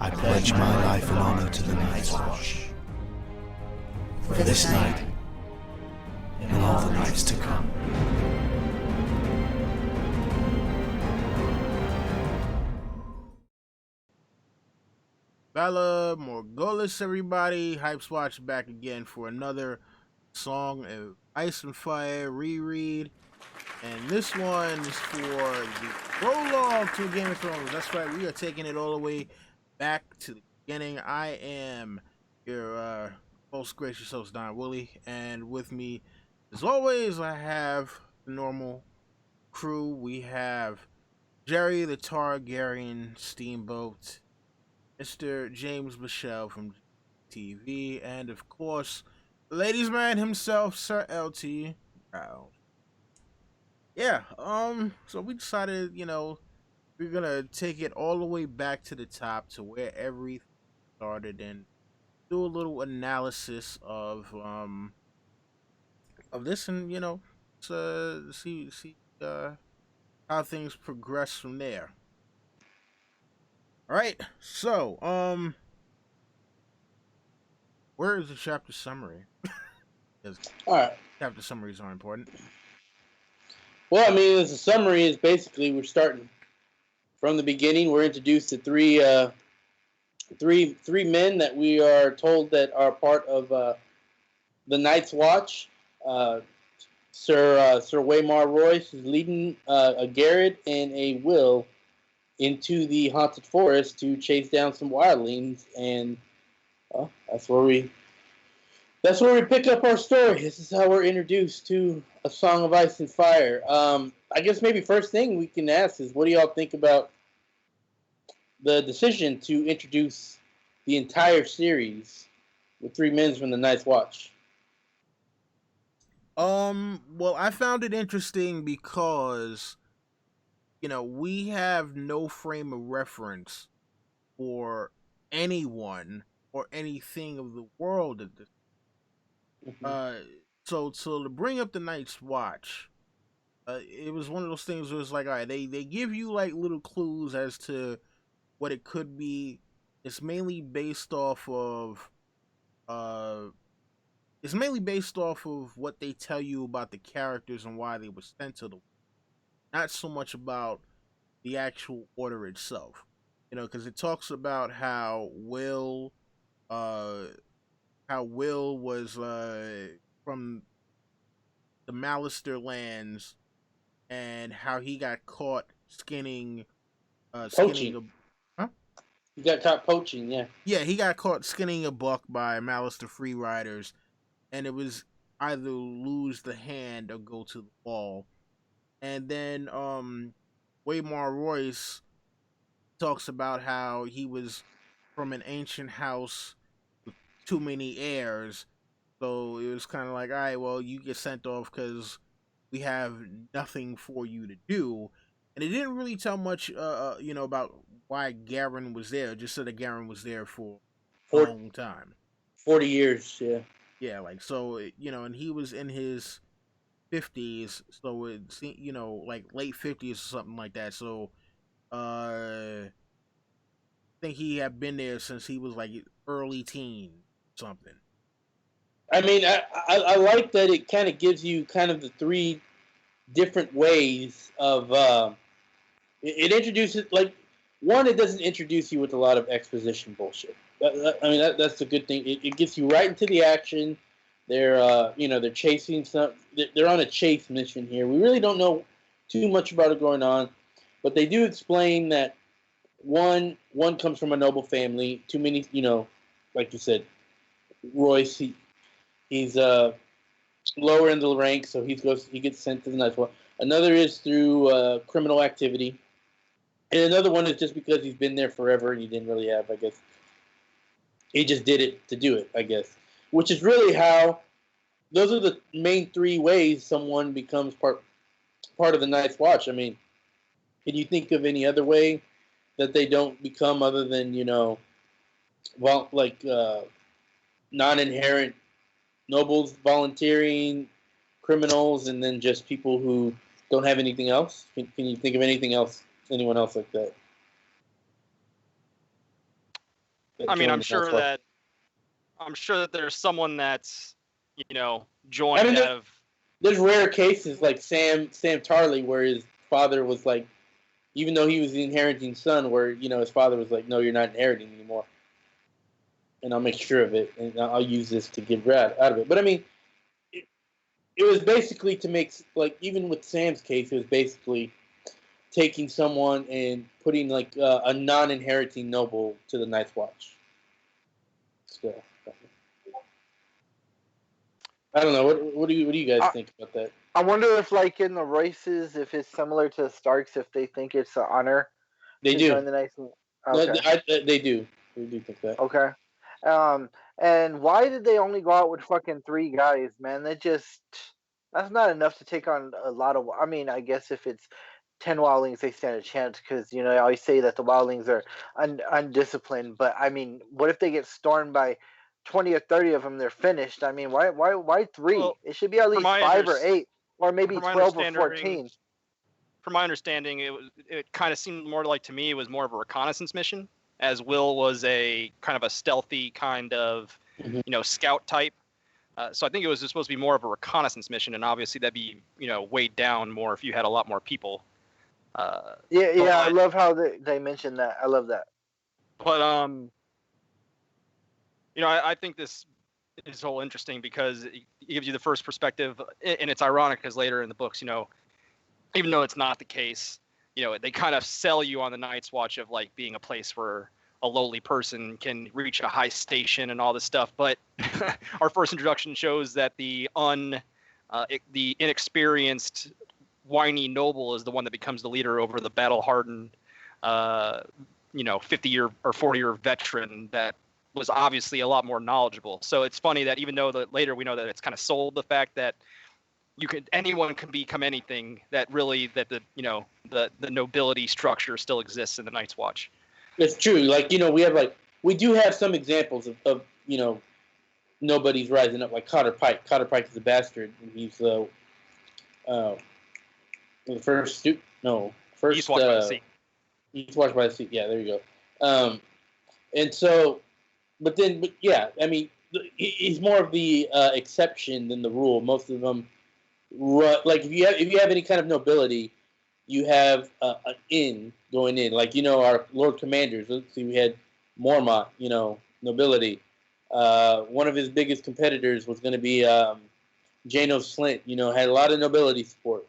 I pledge my life and honor to the Night's Watch. For this night, and all the nights to come. Bella Morghulis, everybody. Hype's Watch back again for another song of Ice and Fire reread. And this one is for the prologue to Game of Thrones. That's right, we are taking it all the way back to the beginning. I am your most gracious host, Don Woolley, and with me, as always, I have the normal crew. We have Jerry the Targaryen Steamboat, Mr. James Michelle from TV, and of course, the ladies' man himself, Sir LT Brown. Yeah, so we decided, we're gonna take it all the way back to the top to where everything started and do a little analysis of this, and see how things progress from there. All right, so where is the chapter summary? Because All right. chapter summaries are important. Well, I mean, as a summary is basically we're starting from the beginning. We're introduced to three men that we are told that are part of the Night's Watch. Ser Waymar Royce is leading a Gared and a Will into the haunted forest to chase down some wildlings, and that's where we pick up our story. This is how we're introduced to A Song of Ice and Fire. I guess maybe first thing we can ask is, what do y'all think about the decision to introduce the entire series with three men from the Night's Watch? Well, I found it interesting because, we have no frame of reference for anyone or anything of the world at this. So to bring up the Night's Watch, it was one of those things where it's like, all right, they give you like little clues as to what it could be. It's mainly based off of what they tell you about the characters and why they were sent to the world. Not so much about the actual order itself. Because it talks about how Will was from the Mallister lands, and how he got caught skinning Poaching. He got caught poaching, yeah. Yeah, he got caught skinning a buck by Mallister freeriders, and it was either lose the hand or go to the wall. And then Waymar Royce talks about how he was from an ancient house with too many heirs, so it was kind of like, all right, well, you get sent off because we have nothing for you to do. And it didn't really tell much, about why Gared was there. It just said that Gared was there for a long time. 40 years, yeah. Yeah, like, so, and he was in his 50s, so it's, like late 50s or something like that. So, I think he had been there since he was like early teen, something. I mean, I like that it kind of gives you kind of the three different ways of it introduces, like, one, it doesn't introduce you with a lot of exposition bullshit. That's the good thing. It gets you right into the action. They're they're chasing some. They're on a chase mission here. We really don't know too much about it going on, but they do explain that one comes from a noble family. Too many, like you said, Royce. He's lower in the ranks, so he gets sent to the Night's Watch. Another is through criminal activity, and another one is just because he's been there forever and he didn't really have, I guess, he just did it to do it, I guess. Which is really how, those are the main three ways someone becomes part of the Night's Watch. I mean, can you think of any other way that they don't become, other than, non-inherent nobles volunteering, criminals, and then just people who don't have anything else? Can you think of anything else, anyone else like that? I mean, I'm sure that there's someone that's, joined I mean, out of. There's rare cases like Sam Tarley, where his father was like, even though he was the inheriting son, where his father was like, no, you're not inheriting anymore, and I'll make sure of it, and I'll use this to get out of it. But I mean, it was basically to make, like, even with Sam's case, it was basically taking someone and putting like a non-inheriting noble to the Night's Watch. So, I don't know. What do you guys think about that? I wonder if, like, in the Royces, if it's similar to the Starks, if they think it's an honor. They do. Join the Night's Watch. Okay. They do. They do think that. Okay. And why did they only go out with fucking 3 guys, man? That's not enough to take on a lot of. I mean, I guess if it's 10 wildlings, they stand a chance because I always say that the wildlings are undisciplined. But I mean, what if they get stormed by 20 or 30 of them? They're finished. I mean, why 3? Well, it should be at least 5 or 8, or maybe 12 or 14. From my understanding, it kind of seemed more like, to me, it was more of a reconnaissance mission, as Will was a kind of a stealthy kind of scout type. So I think it was supposed to be more of a reconnaissance mission, and obviously that'd be weighed down more if you had a lot more people. I love how they mentioned that. I love that. But I think this is whole interesting because it gives you the first perspective, and it's ironic because later in the books, even though it's not the case, they kind of sell you on the Night's Watch of like being a place where a lowly person can reach a high station and all this stuff. But our first introduction shows that the inexperienced, whiny noble is the one that becomes the leader over the battle-hardened, 50-year or 40-year veteran that was obviously a lot more knowledgeable. So it's funny that even though that later we know that it's kind of sold the fact that anyone can become anything, that really that the nobility structure still exists in the Night's Watch. It's true. Like, we do have some examples of nobody's rising up, like Cotter Pike. Cotter Pike is a bastard. He's the first East Watch by the Sea. East Watch by the Sea. Yeah, there you go. And so, but yeah, I mean, he's more of the exception than the rule. Most of them, like if you have any kind of nobility, you have an inn going in. Like, our Lord Commanders. Let's see, we had Mormont, nobility. One of his biggest competitors was going to be Janos Slint. Had a lot of nobility support.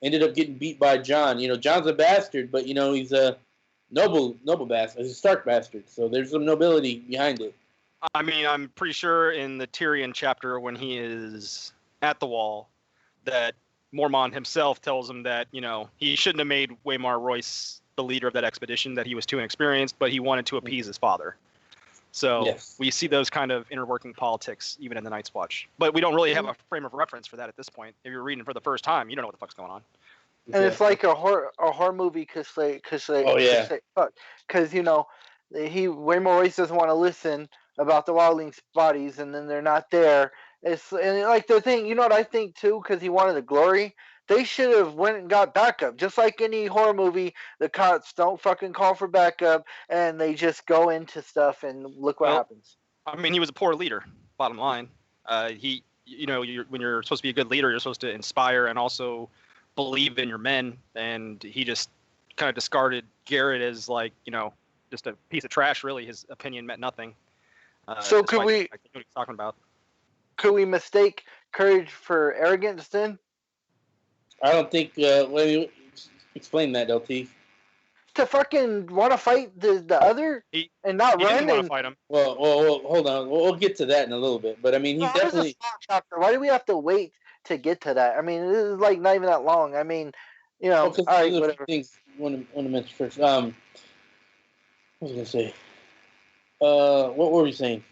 Ended up getting beat by John. John's a bastard, but, he's a noble bastard. He's a Stark bastard. So there's some nobility behind it. I mean, I'm pretty sure in the Tyrion chapter when he is at the wall that Mormont himself tells him that, he shouldn't have made Waymar Royce the leader of that expedition, that he was too inexperienced, but he wanted to appease his father. So yes. We see those kind of inner-working politics even in the Night's Watch. But we don't really have a frame of reference for that at this point. If you're reading for the first time, you don't know what the fuck's going on. And it's like a horror movie because Waymar Royce doesn't want to listen about the wildlings' bodies, and then they're not there. And like the thing, what I think too, because he wanted the glory. They should have went and got backup. Just like any horror movie, the cops don't fucking call for backup, and they just go into stuff and look what happens. I mean, he was a poor leader. Bottom line, when you're supposed to be a good leader, you're supposed to inspire and also believe in your men. And he just kind of discarded Gared as like just a piece of trash. Really, his opinion meant nothing. So could we? I think what he's talking about. Could we mistake courage for arrogance then? I don't think. Let me explain that, LT. To fucking want to fight the other and not run. Didn't want to fight him. Well, hold on. We'll get to that in a little bit. But I mean, he definitely. Why do we have to wait to get to that? I mean, this is like not even that long. I mean, all right, whatever. Things I want to mention first. What was I gonna say? What were we saying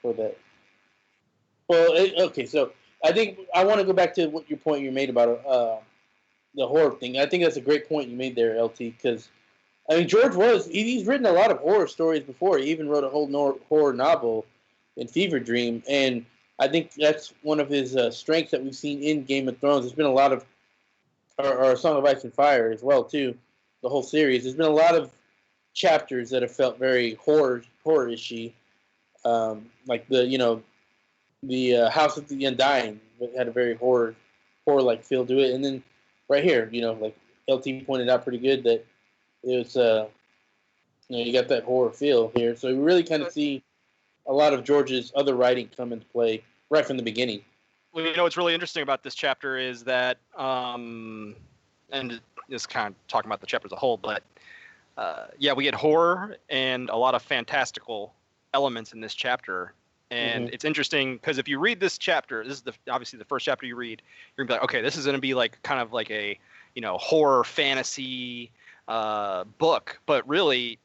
for that? Well, okay, so I think I want to go back to your point you made about the horror thing. I think that's a great point you made there, LT, because, I mean, George he's written a lot of horror stories before. He even wrote a whole horror novel in Fever Dream, and I think that's one of his strengths that we've seen in Game of Thrones. There's been a lot of, or Song of Ice and Fire as well, too, the whole series. There's been a lot of chapters that have felt very horror-ishy, like the House of the Undying had a very horror-like feel to it, and then right here, like LT pointed out pretty good that it was you got that horror feel here, so we really kind of see a lot of George's other writing come into play right from the beginning. Well, what's really interesting about this chapter is that, and just kind of talking about the chapter as a whole, but we get horror and a lot of fantastical elements in this chapter. And it's interesting because if you read this chapter, this is obviously the first chapter you read, you're gonna be like, okay, this is gonna be like kind of like a horror fantasy book, but really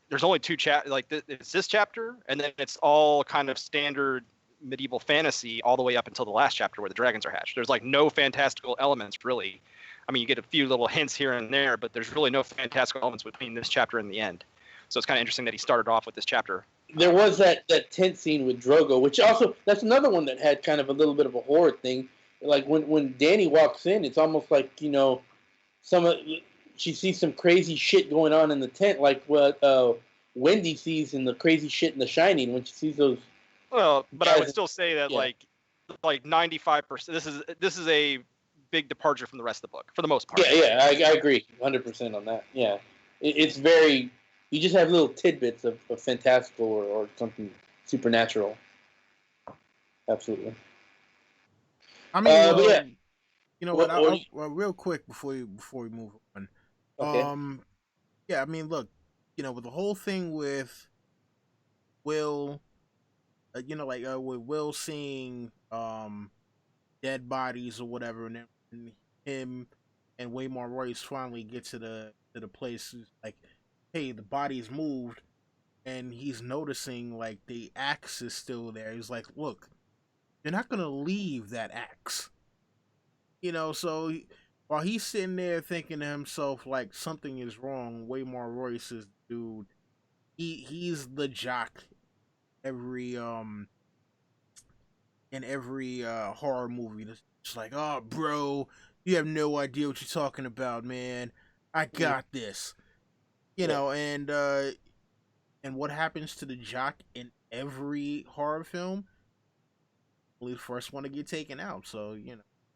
there's only two chapters. Like it's this chapter, and then it's all kind of standard medieval fantasy all the way up until the last chapter where the dragons are hatched. There's like no fantastical elements really. I mean, you get a few little hints here and there, but there's really no fantastical elements between this chapter and the end. So it's kind of interesting that he started off with this chapter. There was that tent scene with Drogo, which also, that's another one that had kind of a little bit of a horror thing. Like when Dany walks in, it's almost like, she sees some crazy shit going on in the tent, like what Wendy sees in the crazy shit in The Shining when she sees those. Well, but I would still say that like 95%, this is a big departure from the rest of the book for the most part. Yeah, I agree 100% on that. Yeah, it's very. You just have little tidbits of fantastical or something supernatural. Absolutely. I mean, yeah. Real quick before we move on. Okay. Yeah, I mean, look, with the whole thing with Will, with Will seeing dead bodies or whatever, and then him and Waymar Royce finally get to the place, like, hey, the body's moved, and he's noticing like the axe is still there. He's like, look, you're not gonna leave that axe, So while he's sitting there thinking to himself like something is wrong, Waymar Royce is dude. He's the jock in every horror movie. That's just like, oh, bro, you have no idea what you're talking about, man. I got this. And what happens to the jock in every horror film? Well, the first one to get taken out. So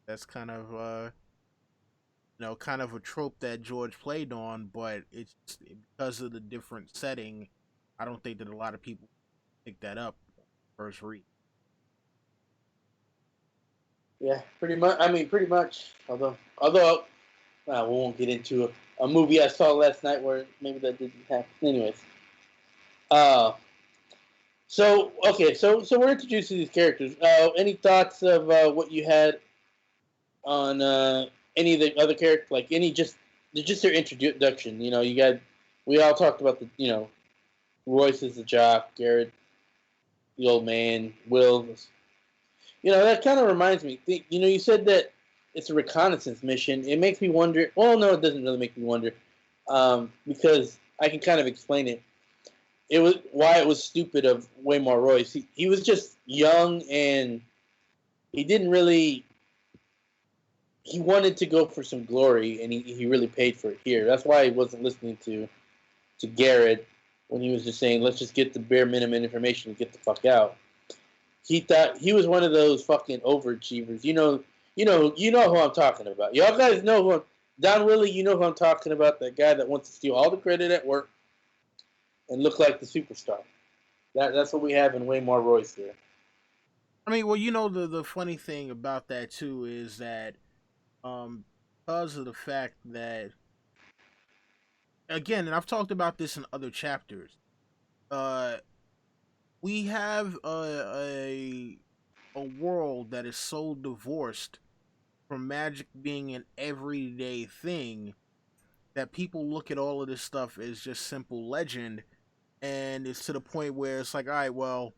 that's kind of kind of a trope that George played on, but it's because of the different setting. I don't think that a lot of people pick that up first read. Yeah, pretty much. I mean, pretty much. Although we won't get into a movie I saw last night where maybe that didn't happen. Anyways, so we're introducing these characters. Any thoughts of what you had on any of the other characters? Like just their introduction. We all talked about the Royce is the jock, Gared, the old man, Will. That kind of reminds me. You said that it's a reconnaissance mission. It makes me wonder. Well, no, it doesn't really make me wonder, because I can kind of explain it. It was why it was stupid of Waymar Royce. He was just young and he didn't really. He wanted to go for some glory, and he really paid for it here. That's why he wasn't listening to Gared when he was just saying, "Let's just get the bare minimum information and get the fuck out." He thought he was one of those fucking overachievers. You know who I'm talking about. Y'all guys know who Don Willie, you know who I'm talking about, that guy that wants to steal all the credit at work and look like the superstar. That's what we have in Waymar Royce here. I mean, well, the funny thing about that too is that because of the fact that, again, and I've talked about this in other chapters, we have a world that is so divorced from magic being an everyday thing that people look at all of this stuff as just simple legend, and it's to the point where it's like, all right, well,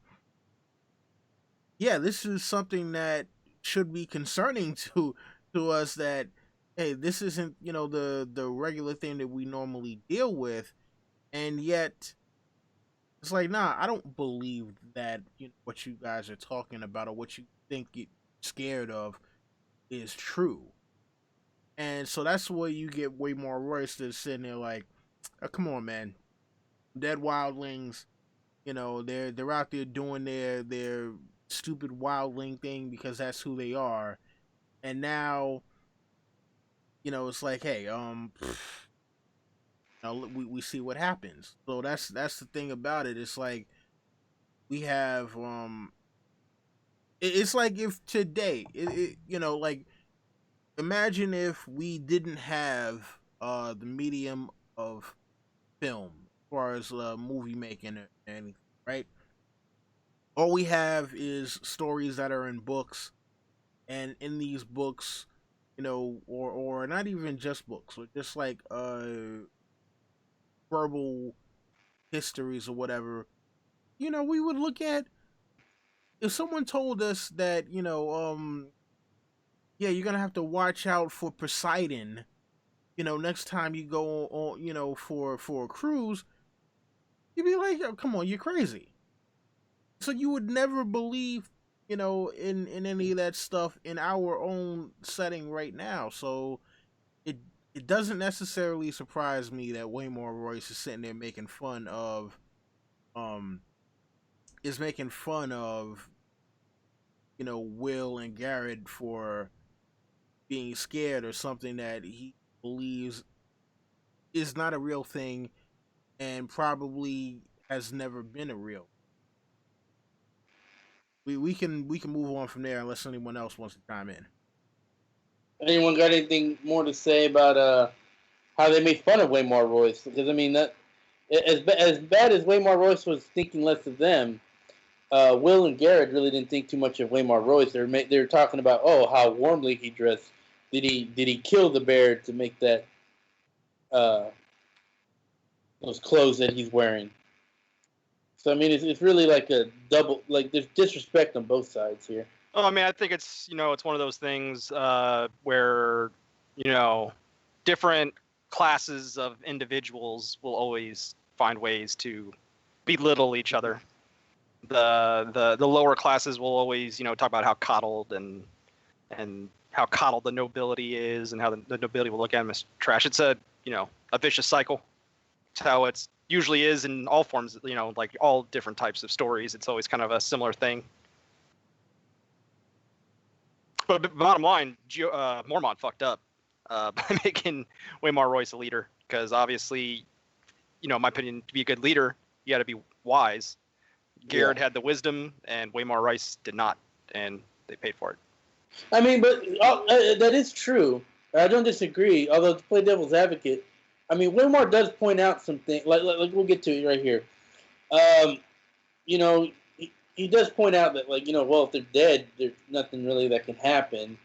yeah, this is something that should be concerning to us, that hey, this isn't the regular thing that we normally deal with, and yet it's like, nah, I don't believe that what you guys are talking about or what you think you're scared of is true. And so that's where you get Waymar Royce that's sitting there like, oh, come on, man. dead wildlings. You know, they're out there doing their stupid wildling thing because that's who they are. And now, it's like, hey, we see what happens. So that's the thing about it. It's like we have it's like if today, like imagine if we didn't have the medium of film as far as movie making or anything, right? All we have is stories that are in books, and in these books, or not even just books, or just like verbal histories or whatever. We would look at, if someone told us that, yeah, you're gonna have to watch out for Poseidon, next time you go on, for a cruise, you'd be like, oh, come on, you're crazy. So you would never believe, in any of that stuff in our own setting right now. So it it doesn't necessarily surprise me that Waymar Royce is sitting there um making fun of Will and Gared for being scared or something that he believes is not a real thing and probably has never been a real. We can move on from there unless anyone else wants to chime in. Anyone got anything more to say about how they made fun of Waymar Royce? Because I mean that as bad as Waymar Royce was thinking less of them, Will and Garrett really didn't think too much of Waymar Royce. They were talking about, oh, how warmly he dressed. Did he kill the bear to make that uh, those clothes that he's wearing? So I mean, it's really like a double, like there's disrespect on both sides here. Oh, I mean, I think it's one of those things where different classes of individuals will always find ways to belittle each other. The lower classes will always talk about how coddled and how coddled the nobility is, and how the nobility will look at them as trash. It's a vicious cycle. It's how it's usually is in all forms. Like all different types of stories. It's always kind of a similar thing. But bottom line, Mormont fucked up by making Waymar Royce a leader, because obviously, in my opinion, to be a good leader, you got to be wise. Gared had the wisdom, and Waymar Royce did not, and they paid for it. I mean, but that is true. I don't disagree. Although, to play devil's advocate, I mean, Waymar does point out something. Like we'll get to it right here. He does point out that, well, if they're dead, there's nothing really that can happen.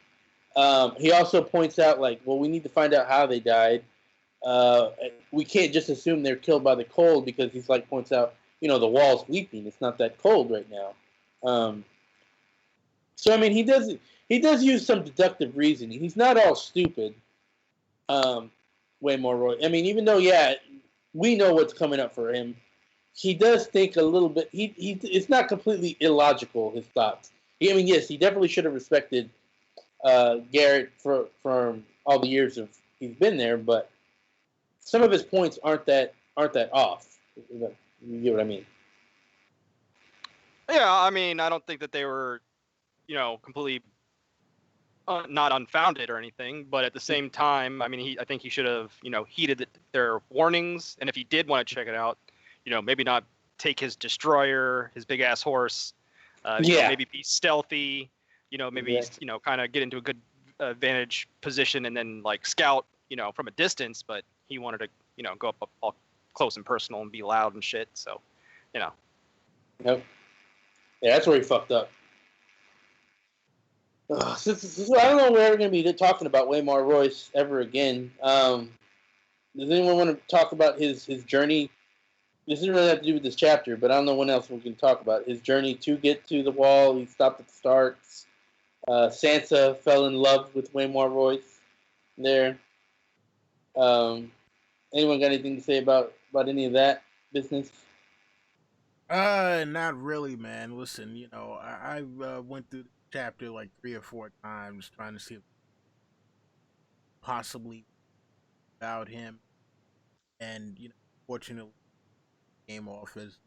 He also points out, well, we need to find out how they died. We can't just assume they're killed by the cold, because he's points out, the wall's weeping. It's not that cold right now. So I mean, he does use some deductive reasoning. He's not all stupid. Waymar Royce. I mean, even though we know what's coming up for him, he does think a little bit. It's not completely illogical, his thoughts. I mean, yes, he definitely should have respected Garrett for all the years he's been there, but some of his points aren't that off. You get what I mean? Yeah, I mean, I don't think that they were, completely not unfounded or anything, but at the same time, I mean, I think he should have, heeded their warnings, and if he did want to check it out, maybe not take his destroyer, his big ass horse, maybe be stealthy, maybe kind of get into a good vantage position and then scout, from a distance. But he wanted to, go up all close and personal and be loud and shit. So, Yep. Yeah, that's where he fucked up. So I don't know where we're going to be talking about Waymar Royce ever again. Does anyone want to talk about his journey? This doesn't really have to do with this chapter, but I don't know what else we can talk about. His journey to get to the wall. He stopped at the Starks. Sansa fell in love with Waymar Royce there. Anyone got anything to say about any of that business? Not really, man. Listen, I went through the chapter like 3 or 4 times trying to see if possibly about him, and fortunately came off as,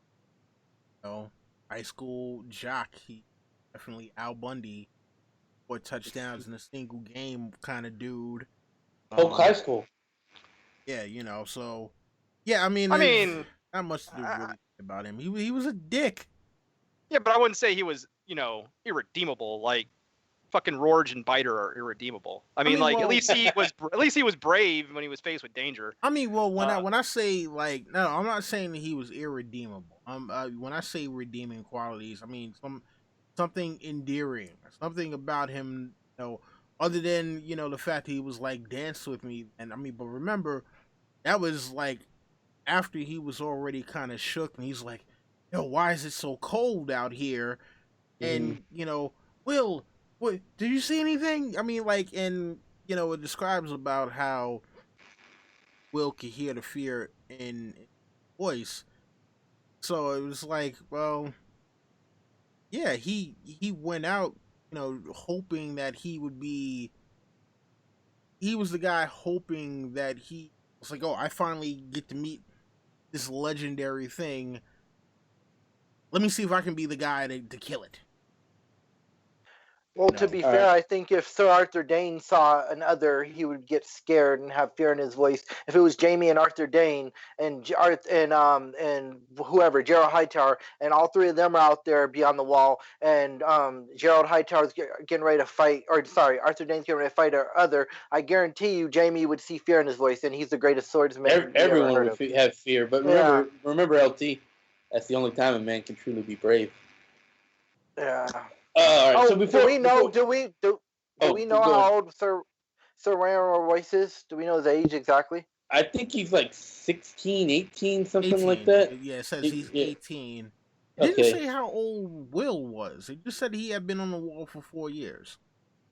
high school jock. He definitely Al Bundy, 4 touchdowns in a single game kind of dude. Polk High School. Yeah, so yeah, I mean, I there's mean, not much to really think about him. He was a dick. yeah, but I wouldn't say he was, irredeemable. Like fucking Rorge and Biter are irredeemable. I mean, like well- at least he was brave when he was faced with danger. I mean, well, when I say like, no, I'm not saying that he was irredeemable. When I say redeeming qualities, I mean something endearing, something about him, other than the fact that he was like dance with me, and I mean, but remember, that was like after he was already kind of shook, and he's like, "Yo, why is it so cold out here?" And Will, what did you see anything? I mean, like, and it describes about how Will could hear the fear in voice. So it was like, well, yeah, he went out, hoping that he would be. He was the guy hoping that he was like, oh, I finally get to meet this legendary thing. Let me see if I can be the guy to kill it. Well, to be fair, I think if Sir Arthur Dane saw an other, he would get scared and have fear in his voice. If it was Jamie and Arthur Dane and whoever, Gerald Hightower, and all three of them are out there beyond the wall, and Gerald Hightower's getting ready to fight, or sorry, Arthur Dane's getting ready to fight our other, I guarantee you, Jamie would see fear in his voice, and he's the greatest swordsman. Everyone would have fear, but remember, LT, that's the only time a man can truly be brave. Yeah. All right, so do we know how old Ser Waymar Royce is? Do we know his age exactly? I think he's like 16, 18, something like that. Yeah, it says he's 18. It didn't say how old Will was. It just said he had been on the wall for 4 years.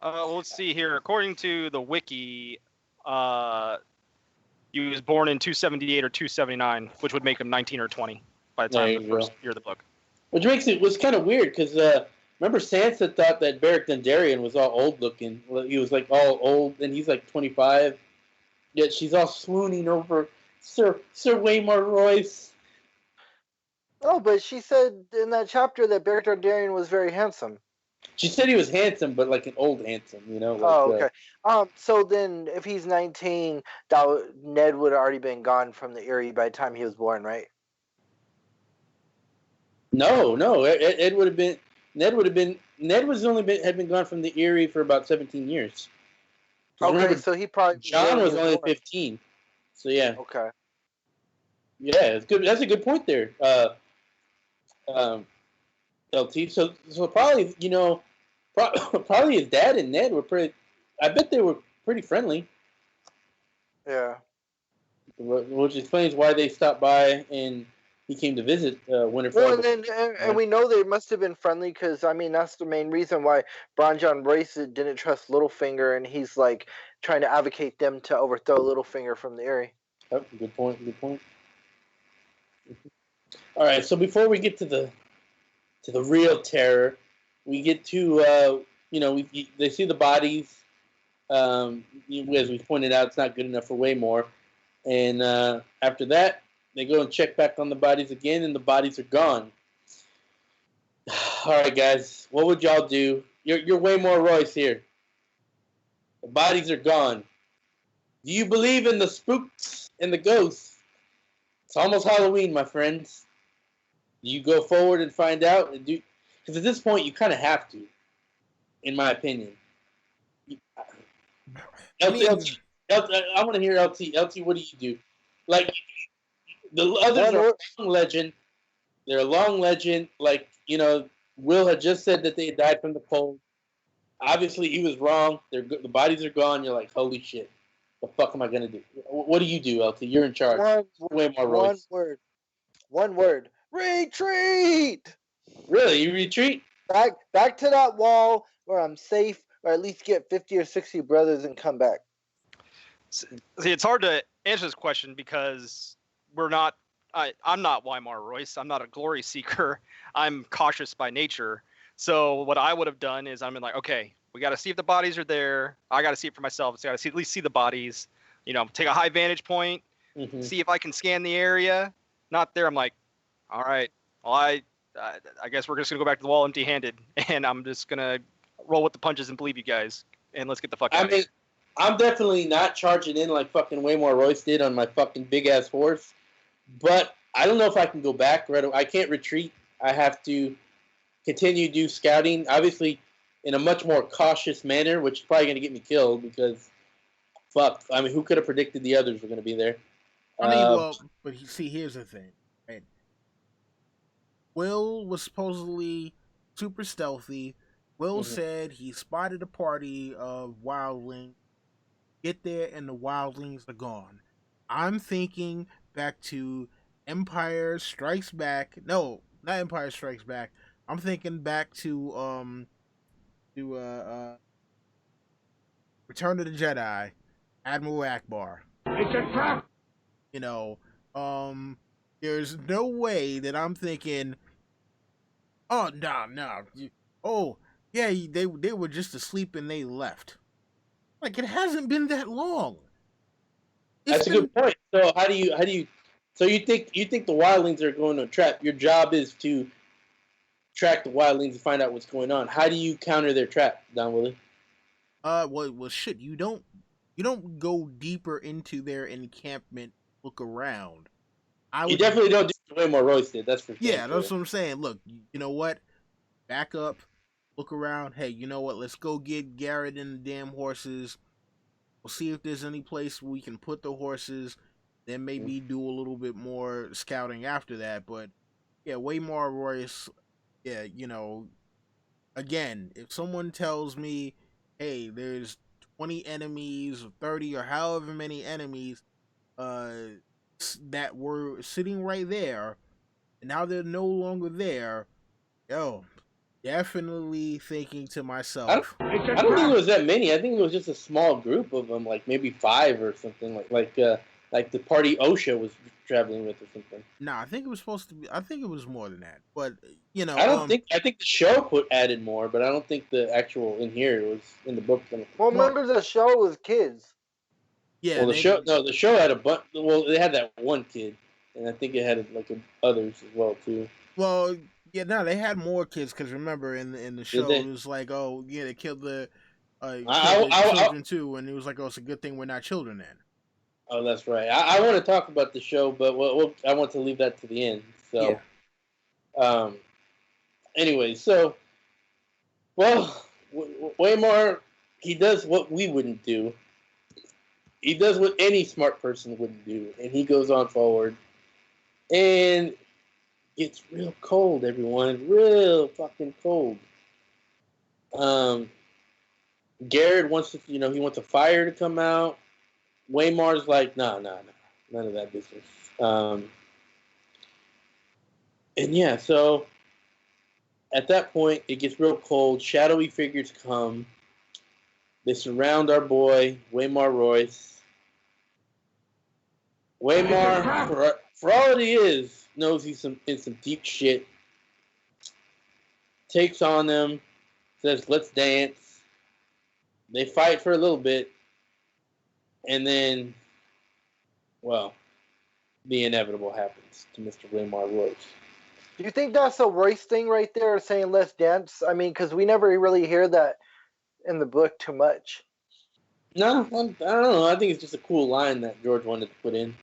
Let's see here. According to the wiki, he was born in 278 or 279, which would make him 19 or 20 by the time of the first year of the book. Which was kind of weird because remember Sansa thought that Beric Dondarrion was all old looking. He was like all old, and he's like 25. Yet she's all swooning over Ser Waymar Royce. Oh, but she said in that chapter that Beric Dondarrion was very handsome. She said he was handsome, but like an old handsome, Like, okay. So then, if he's 19, Ned would have already been gone from the Eyrie by the time he was born, right? No. Ed would have been. Ned would have been. Ned had been gone from the Eyrie for about 17 years. Okay, remember, so he probably. John was only 15. So yeah. Okay. Yeah, it's good. That's a good point there. LT. So probably probably his dad and Ned were pretty. I bet they were pretty friendly. Yeah. Which explains why they stopped by and he came to visit Winterfell. Well, and we know they must have been friendly because, I mean, that's the main reason why Bronn John Royce didn't trust Littlefinger, and he's, like, trying to advocate them to overthrow Littlefinger from the Eyrie. Oh, good point. All right, so before we get to the real terror, we get to, they see the bodies. As we pointed out, it's not good enough for Waymar. And after that, they go and check back on the bodies again, and the bodies are gone. All right, guys, what would y'all do? You're Waymar Royce here. The bodies are gone. Do you believe in the spooks and the ghosts? It's almost Halloween, my friends. Do you go forward and find out? Because at this point, you kind of have to, in my opinion. LT, I want to hear LT. LT, what do you do? Like, the others are a long legend. They're a long legend. Like, Will had just said that they had died from the cold. Obviously, he was wrong. The bodies are gone. You're like, holy shit. The fuck am I going to do? What do you do, LT? You're in charge. One word. Retreat! Really? You retreat? Back to that wall where I'm safe, or at least get 50 or 60 brothers and come back. See, it's hard to answer this question because I'm not Waymar Royce. I'm not a glory seeker. I'm cautious by nature. So what I would have done is I'm like, okay, we got to see if the bodies are there. I got to see it for myself. So I got to at least see the bodies. Take a high vantage point, see if I can scan the area. Not there. I'm like, All right. Well, I guess we're just gonna go back to the wall empty-handed, and I'm just gonna roll with the punches and believe you guys, and let's get the fuck out I of here. mean, I'm definitely not charging in like fucking Waymar Royce did on my fucking big ass horse, but I don't know if I can go back. Right, I can't retreat. I have to continue to do scouting, obviously in a much more cautious manner, which is probably going to get me killed because fuck. I mean, who could have predicted the others were going to be there? I mean, well, but see, here's the thing, right? Will was supposedly super stealthy. Will said he spotted a party of wildlings. Get there, and the wildlings are gone. I'm thinking back to Empire Strikes Back. No, not Empire Strikes Back. I'm thinking back to Return of the Jedi, Admiral Akbar. It's a trap! You know, there's no way that I'm thinking, oh no, oh yeah, they were just asleep and they left. Like, it hasn't been that long. That's a good point. So how do you? So you think the wildlings are going to trap? Your job is to track the wildlings and find out what's going on. How do you counter their trap, Don Willie? Well, shit. You don't go deeper into their encampment. Look around. You definitely don't do the way Waymar Royce did. That's for sure. Yeah, that's what I'm saying. Look, you know what? Back up, look around. Hey, you know what? Let's go get Gared and the damn horses. We'll see if there's any place we can put the horses. Then maybe do a little bit more scouting after that. But yeah, Waymar Royce. Yeah, again, if someone tells me, hey, there's 20 enemies, or 30, or however many enemies, that were sitting right there, and now they're no longer there, yo, definitely thinking to myself, I don't think it was that many. I think it was just a small group of them, like maybe 5 or something, like the party OSHA was traveling with or something. Nah, I think it was supposed to be. I think it was more than that. But I don't think. I think the show added more, but I don't think the actual in here was in the book. Well, remember the show was kids. Yeah. Well, the show had a bunch. Well, they had that one kid, and I think it had like others as well too. Well, yeah, no, they had more kids because remember in the show it was like, oh yeah, they killed the children too, and it was like, oh, it's a good thing we're not children then. Oh, that's right. I want to talk about the show, but I want to leave that to the end. So, yeah. Anyway, so, well, Waymar, he does what we wouldn't do. He does what any smart person wouldn't do, and he goes on forward. And it's real cold, everyone. Real fucking cold. Gared wants to, he wants a fire to come out. Waymar's like, no, none of that business. And yeah, so at that point, it gets real cold. Shadowy figures come. They surround our boy, Waymar Royce. Waymar, for all he is, knows he's in some deep shit. Takes on them, says, let's dance. They fight for a little bit. And then, well, the inevitable happens to Mr. Waymar Royce. Do you think that's a Royce thing right there, saying let's dance? I mean, because we never really hear that in the book too much. No, I don't know. I think it's just a cool line that George wanted to put in.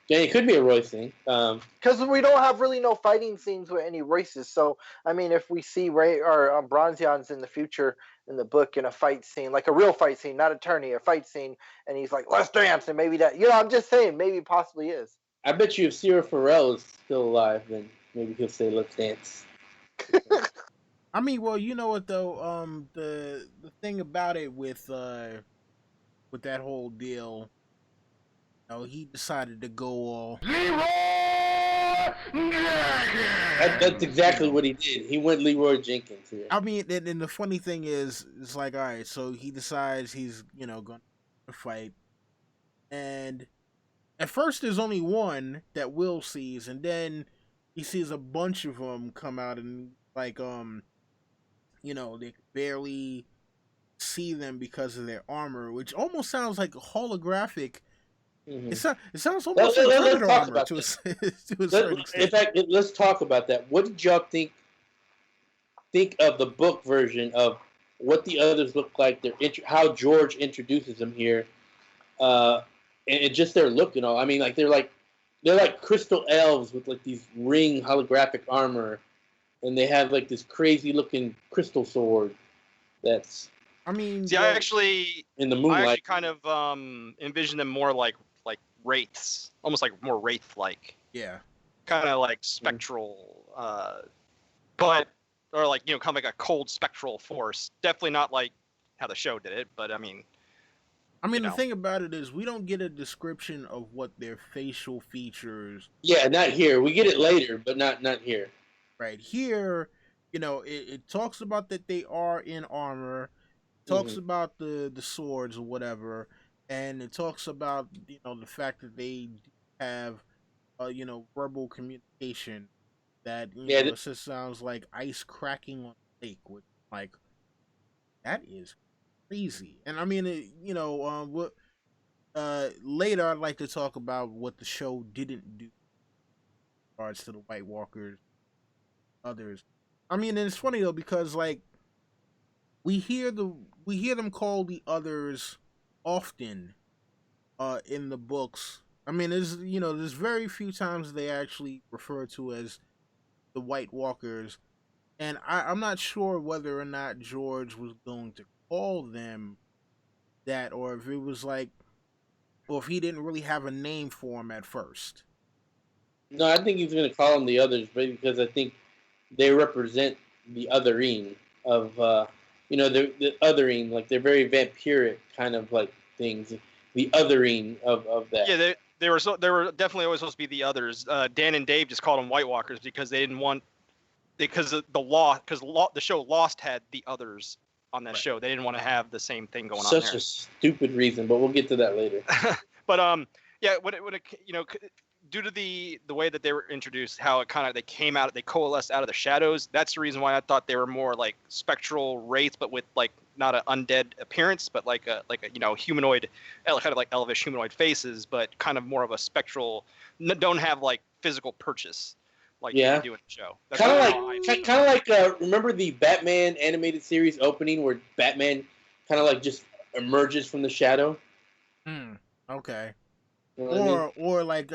It could be a Royce thing. Because we don't have really no fighting scenes with any Royces. So, I mean, if we see Ray or Bronzions in the future in the book in a fight scene, like a real fight scene, not a tourney, a fight scene, and he's like, let's dance, and maybe that, I'm just saying, maybe possibly is. I bet you if Ser Farrell is still alive, then maybe he'll say, let's dance. I mean, well, you know what, though, the thing about it with that whole deal, he decided to go all... That's exactly what he did. He went Leroy Jenkins here. I mean, and the funny thing is, it's like, all right, so he decides he's, going to fight. And at first there's only one that Will sees, and then he sees a bunch of them come out and, like, they barely see them because of their armor, which almost sounds like holographic Mhm. It sounds almost like Let's Predator talk armor about to a, that. to a certain extent. In fact, let's talk about that. What did y'all think of the book version of what the others look like? How George introduces them here, and just their look and all. I mean, like they're like crystal elves with like these ring holographic armor, and they have like this crazy looking crystal sword that's I mean, See, I actually in the moonlight. kind of envision them more like wraiths, almost like more wraith-like, yeah. kind of like spectral, but or like kind of like a cold spectral force. Definitely not like how the show did it, but I mean, the thing about it is we don't get a description of what their facial features. Yeah, not here. We get it later, but not here. Right here, it talks about that they are in armor. It talks about the swords or whatever, and it talks about the fact that they have verbal communication that it just sounds like ice cracking on a lake, which like that is crazy. And I mean, what later I'd like to talk about what the show didn't do in regards to the White Walkers, others. I mean, and it's funny though because like we hear them call the others often in the books. I mean, there's very few times they actually refer to as the White Walkers, and I'm not sure whether or not George was going to call them that, or if it was like, or if he didn't really have a name for them at first. No, I think he's going to call them the others, but because I think they represent the othering of, the othering, like they're very vampiric kind of like things. The othering of that. Yeah, they were definitely always supposed to be the others. Dan and Dave just called them White Walkers because they didn't want because the show Lost had the others on that show. They didn't want to have the same thing going on there. Such a stupid reason, but we'll get to that later. But yeah, due to the way that they were introduced, how it kind of they coalesced out of the shadows. That's the reason why I thought they were more like spectral wraiths, but with like not an undead appearance, but like a humanoid, kind of like elvish humanoid faces, but kind of more of a spectral. Don't have like physical purchase like you do in the show. Kind of like remember the Batman animated series opening where Batman kind of like just emerges from the shadow. Okay. You know what I mean? Or like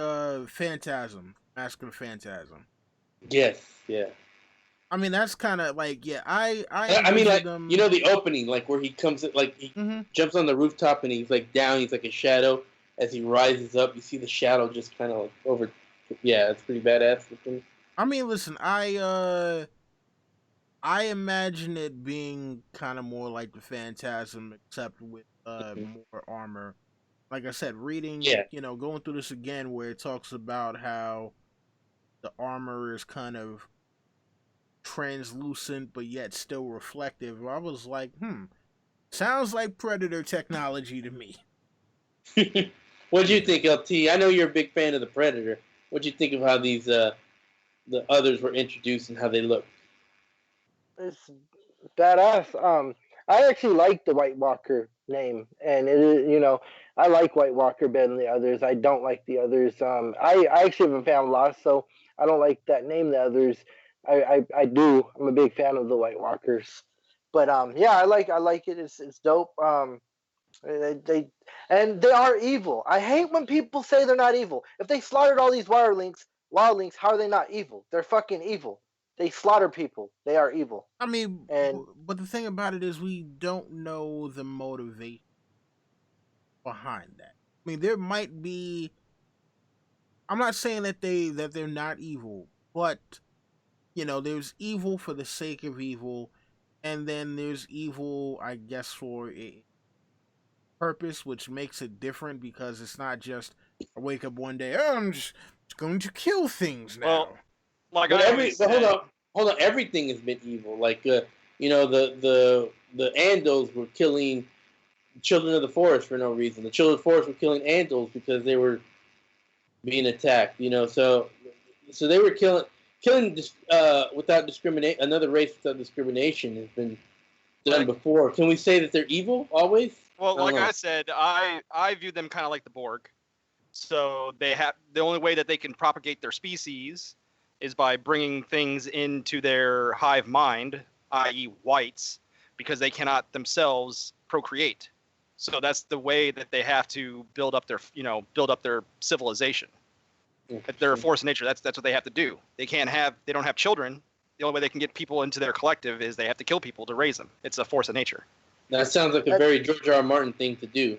Phantasm, Mask of Phantasm. Yes, yeah. I mean that's kind of like I mean like them... the opening like where he comes like he jumps on the rooftop and he's like down, he's like a shadow as he rises up. You see the shadow just kind of like over. Yeah, it's pretty badass looking. I mean, listen, I imagine it being kind of more like the Phantasm, except with more armor. Like I said, reading, going through this again, where it talks about how the armor is kind of translucent, but yet still reflective. I was like, sounds like Predator technology to me. What'd you think, LT? I know you're a big fan of the Predator. What'd you think of how these the others were introduced and how they looked? It's badass. I actually like the White Walker name, and it is, I like White Walker better than the others. I don't like the others. I actually haven't found Lost, so I don't like that name. The others, I do. I'm a big fan of the White Walkers, but yeah, I like it. It's dope. They are evil. I hate when people say they're not evil. If they slaughtered all these wildlings, how are they not evil? They're fucking evil. They slaughter people. They are evil. I mean, but the thing about it is we don't know the motivation behind that. I mean, there might be. I'm not saying that they're not evil, but there's evil for the sake of evil, and then there's evil, I guess, for a purpose, which makes it different because it's not just I wake up one day, I'm just going to kill things now. Well, like hold on. Everything has been evil. Like the Andals were killing children of the forest for no reason. The children of the forest were killing Andals because they were being attacked. So they were killing without discrimination. Another race without discrimination has been done before. Can we say that they're evil always? Well, like I said, I view them kind of like the Borg. So the only way that they can propagate their species is by bringing things into their hive mind, i.e., whites, because they cannot themselves procreate. So that's the way that they have to build up their civilization. If they're a force of nature, that's what they have to do. They don't have children. The only way they can get people into their collective is they have to kill people to raise them. It's a force of nature. That sounds like a very George R. R. Martin thing to do.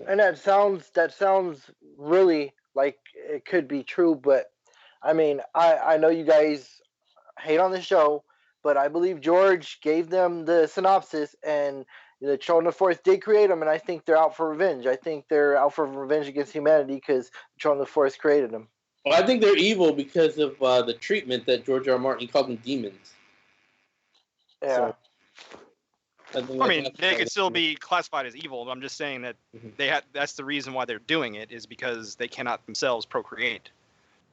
And that sounds really like it could be true, but I mean, I know you guys hate on the show, but I believe George gave them the synopsis, and the Children of the Forest did create them, and I think they're out for revenge. I think they're out for revenge against humanity because the Children of the Forest created them. Well, I think they're evil because of the treatment that George R. R. Martin called them demons. Yeah. So, I mean, they could still be classified as evil. But I'm just saying that that's the reason why they're doing it, is because they cannot themselves procreate.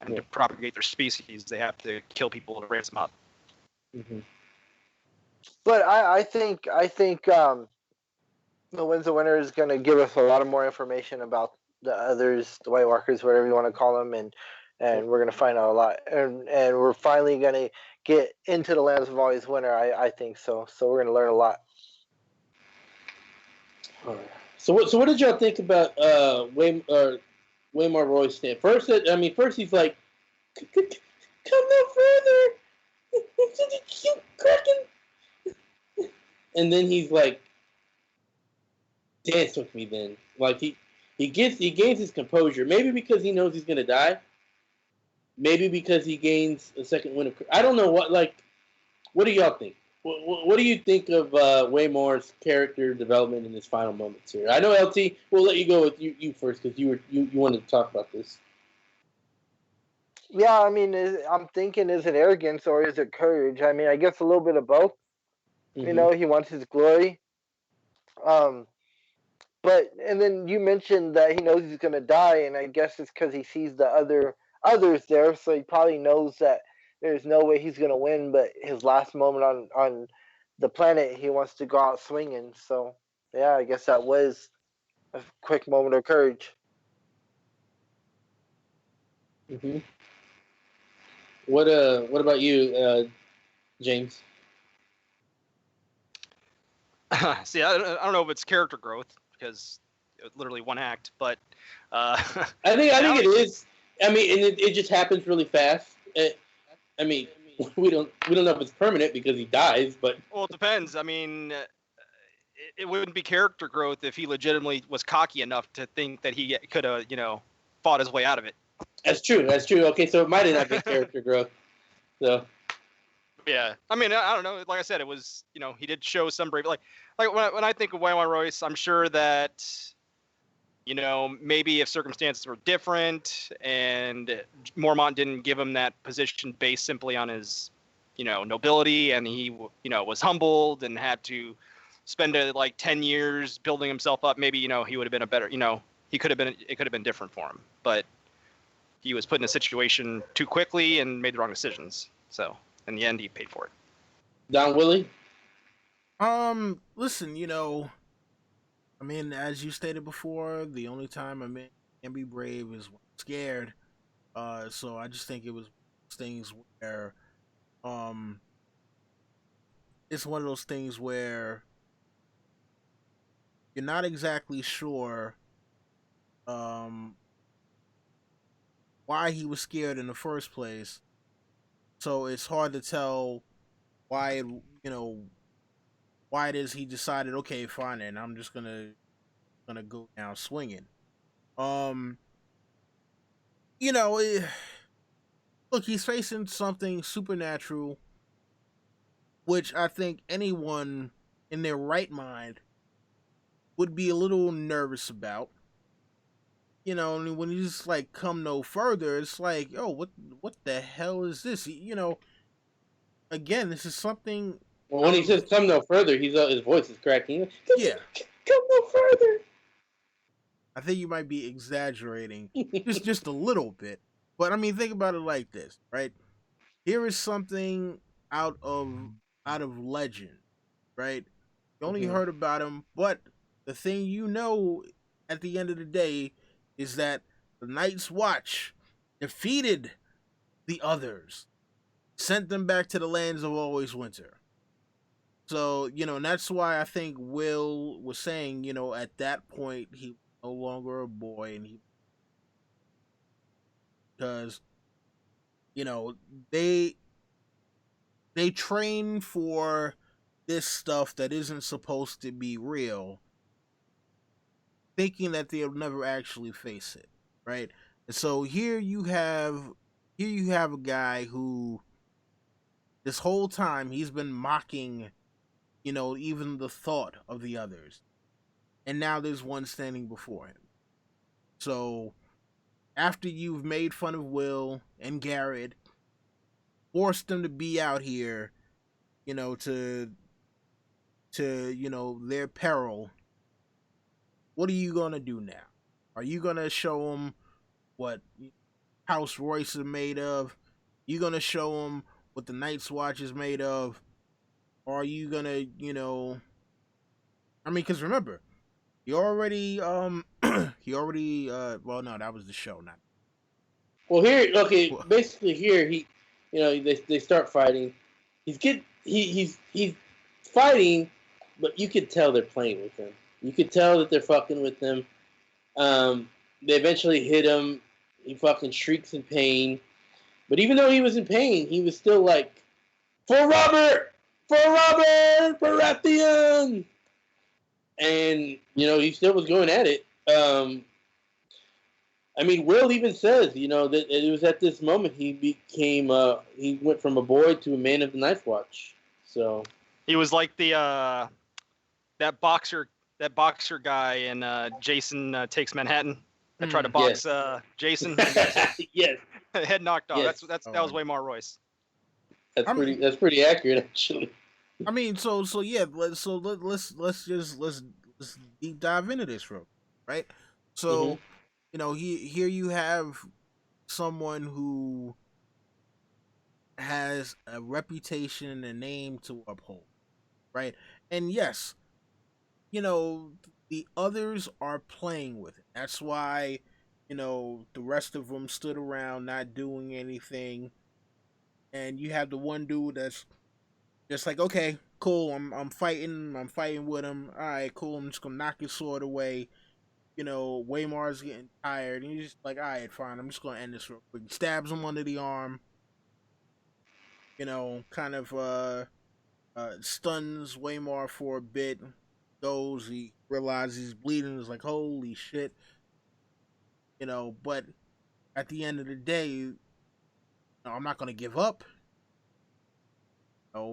And to propagate their species, they have to kill people to raise them up. Mm-hmm. But I think the Winds of Winter is going to give us a lot of more information about the others, the White Walkers, whatever you want to call them, and we're going to find out a lot, and we're finally going to get into the lands of always winter. I think so. So we're going to learn a lot. All right. So what did y'all think about Waymar Royce? First he's like, come no further. It's such a cute kraken. And then he's like, dance with me then. Like he gains his composure. Maybe because he knows he's gonna die. Maybe because he gains a second win. I don't know what do y'all think? What do you think of Waymar's character development in his final moments here? I know LT. We'll let you go with you first because you wanted to talk about this. Yeah, I mean, I'm thinking, is it arrogance or is it courage? I mean, I guess a little bit of both. Mm-hmm. He wants his glory. But and then you mentioned that he knows he's gonna die, and I guess it's because he sees the others there, so he probably knows that there's no way he's gonna win. But his last moment on the planet, he wants to go out swinging. So yeah, I guess that was a quick moment of courage. Mm-hmm. What about you, James? See, I don't know if it's character growth because it's literally one act, but I think it is. I mean, and it just happens really fast. I mean, we don't know if it's permanent because he dies, but well, it depends. I mean, it wouldn't be character growth if he legitimately was cocky enough to think that he could have, fought his way out of it. That's true. Okay, so it might have not been character growth. So yeah, I mean, I don't know. Like I said, it was, he did show some brave. Like when I think of Waymar Royce, I'm sure that, maybe if circumstances were different and Mormont didn't give him that position based simply on his, nobility, and he, was humbled and had to spend 10 years building himself up, maybe, he would have been a better, it could have been different for him, but he was put in a situation too quickly and made the wrong decisions. So in the end, he paid for it. Don Willie? Listen, I mean, as you stated before, the only time a man can be brave is when scared. So I just think it was things where, it's one of those things where you're not exactly sure, why he was scared in the first place. So it's hard to tell why, why it is he decided, okay, fine, and I'm just gonna go down swinging. Look, he's facing something supernatural, which I think anyone in their right mind would be a little nervous about. And when you just come no further, it's like, oh, what the hell is this? Again, this is something. Well, when he says "come no further," his voice is cracking. Yeah, come no further. I think you might be exaggerating just a little bit, but I mean, think about it like this, right? Here is something out of legend, right? You only heard about him, but the thing at the end of the day is that the Night's Watch defeated the others, sent them back to the lands of always winter. So, and that's why I think Will was saying, at that point he was no longer a boy, and because they train for this stuff that isn't supposed to be real, thinking that they'll never actually face it, right? And so here you have a guy who this whole time he's been mocking, even the thought of the others. And now there's one standing before him. So after you've made fun of Will and Gared, forced them to be out here, to their peril, what are you gonna do now? Are you gonna show them what House Royce is made of? You gonna show them what the Night's Watch is made of? Or are you gonna, because remember, he already, well, no, that was the show, not. Well, basically here they start fighting. He's fighting, but you could tell they're playing with him. You could tell that they're fucking with him. They eventually hit him. He fucking shrieks in pain. But even though he was in pain, he was still like, "For Robert! For Robert! Baratheon!" And, he still was going at it. Will even says, that it was at this moment he became, he went from a boy to a man of the Night's Watch. So he was like the that boxer guy in Jason Takes Manhattan that tried to box Jason. Yes. Head knocked off. Yes. That was Waymar Royce. That's pretty accurate, actually. So yeah, let's deep dive into this real, right? So, here you have someone who has a reputation and a name to uphold, right? And yes, the others are playing with it. That's why, the rest of them stood around not doing anything. And you have the one dude that's just like, okay, cool, I'm fighting with him. All right, cool, I'm just gonna knock his sword away. Waymar's getting tired, and he's just like, all right, fine, I'm just gonna end this real quick. Stabs him under the arm. Kind of stuns Waymar for a bit. Goes, he realizes he's bleeding. Is like, holy shit. But at the end of the day, I'm not gonna give up.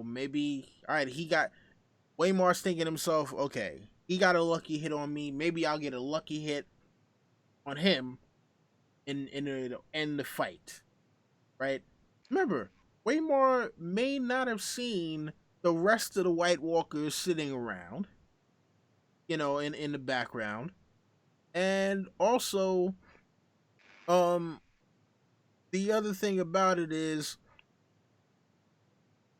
Maybe, all right, Waymar's thinking to himself, okay, he got a lucky hit on me. Maybe I'll get a lucky hit on him and end the fight, right? Remember, Waymar may not have seen the rest of the White Walkers sitting around, in the background. And also, the other thing about it is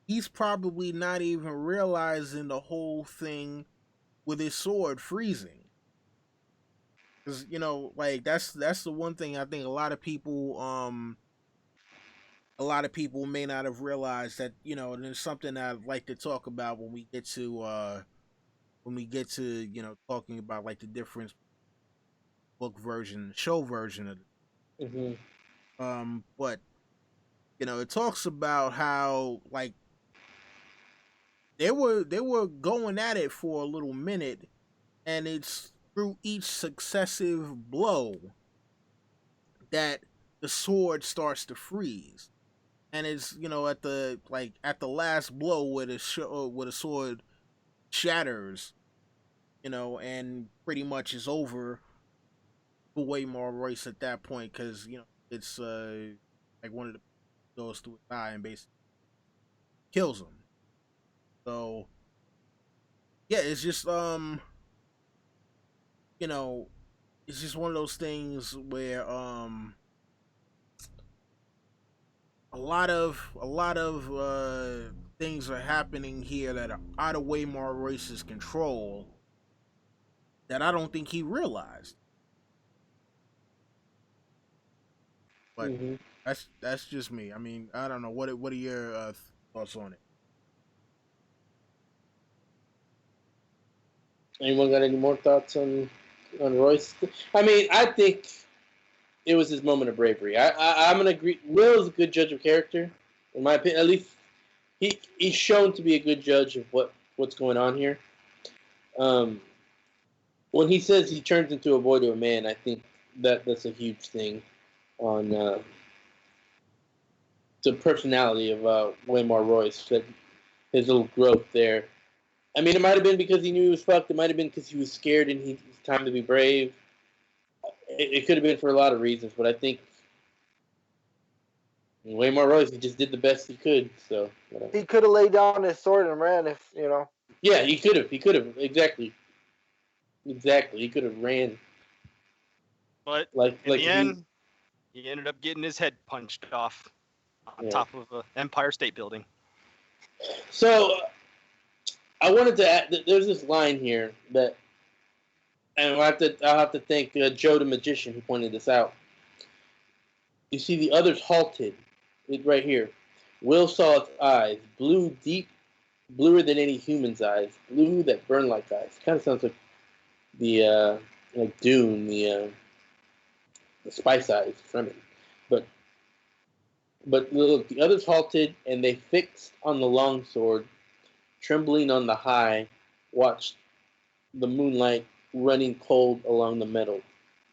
he's probably not even realizing the whole thing with his sword freezing. Because, that's the one thing I think a lot of people may not have realized that, and it's something I'd like to talk about when we get to talking about like the difference book version, show version of it. Mm-hmm. But it talks about how like they were going at it for a little minute, and it's through each successive blow that the sword starts to freeze. And it's at the last blow where the sword shatters, and pretty much is over for Waymar Royce at that point, because it's like one of the goes through his eye and basically kills him. So yeah, it's just it's just one of those things where a lot of things are happening here that are out of Waymar Royce's control that I don't think he realized. But Mhm. that's just me. I mean, I don't know. What are your thoughts on it? Anyone got any more thoughts on Royce? I mean, I think it was his moment of bravery. I'm gonna agree. Will is a good judge of character, in my opinion. At least he's shown to be a good judge of what's going on here. Um, when he says he turns into a boy to a man, I think that's a huge thing on the personality of Waymar Royce. That his little growth there. I mean, it might have been because he knew he was fucked. It might have been because he was scared and it's time to be brave. It could have been for a lot of reasons, but I think Waymar Royce, he just did the best he could. So whatever. He could have laid down his sword and ran if, you know. Yeah, he could have. He could have. Exactly. He could have ran. But Like in the end, he ended up getting his head punched off on top of an Empire State Building. So I wanted to add. There's this line here that, and I'll have to thank Joe the magician who pointed this out. You see, the others halted. Right here. Will saw its eyes, blue, deep, bluer than any human's eyes, blue that burned like ice. Kind of sounds like the like Dune, the spice eyes from it. But look, the others halted, and they fixed on the longsword, trembling on the high, watched the moonlight running cold along the metal.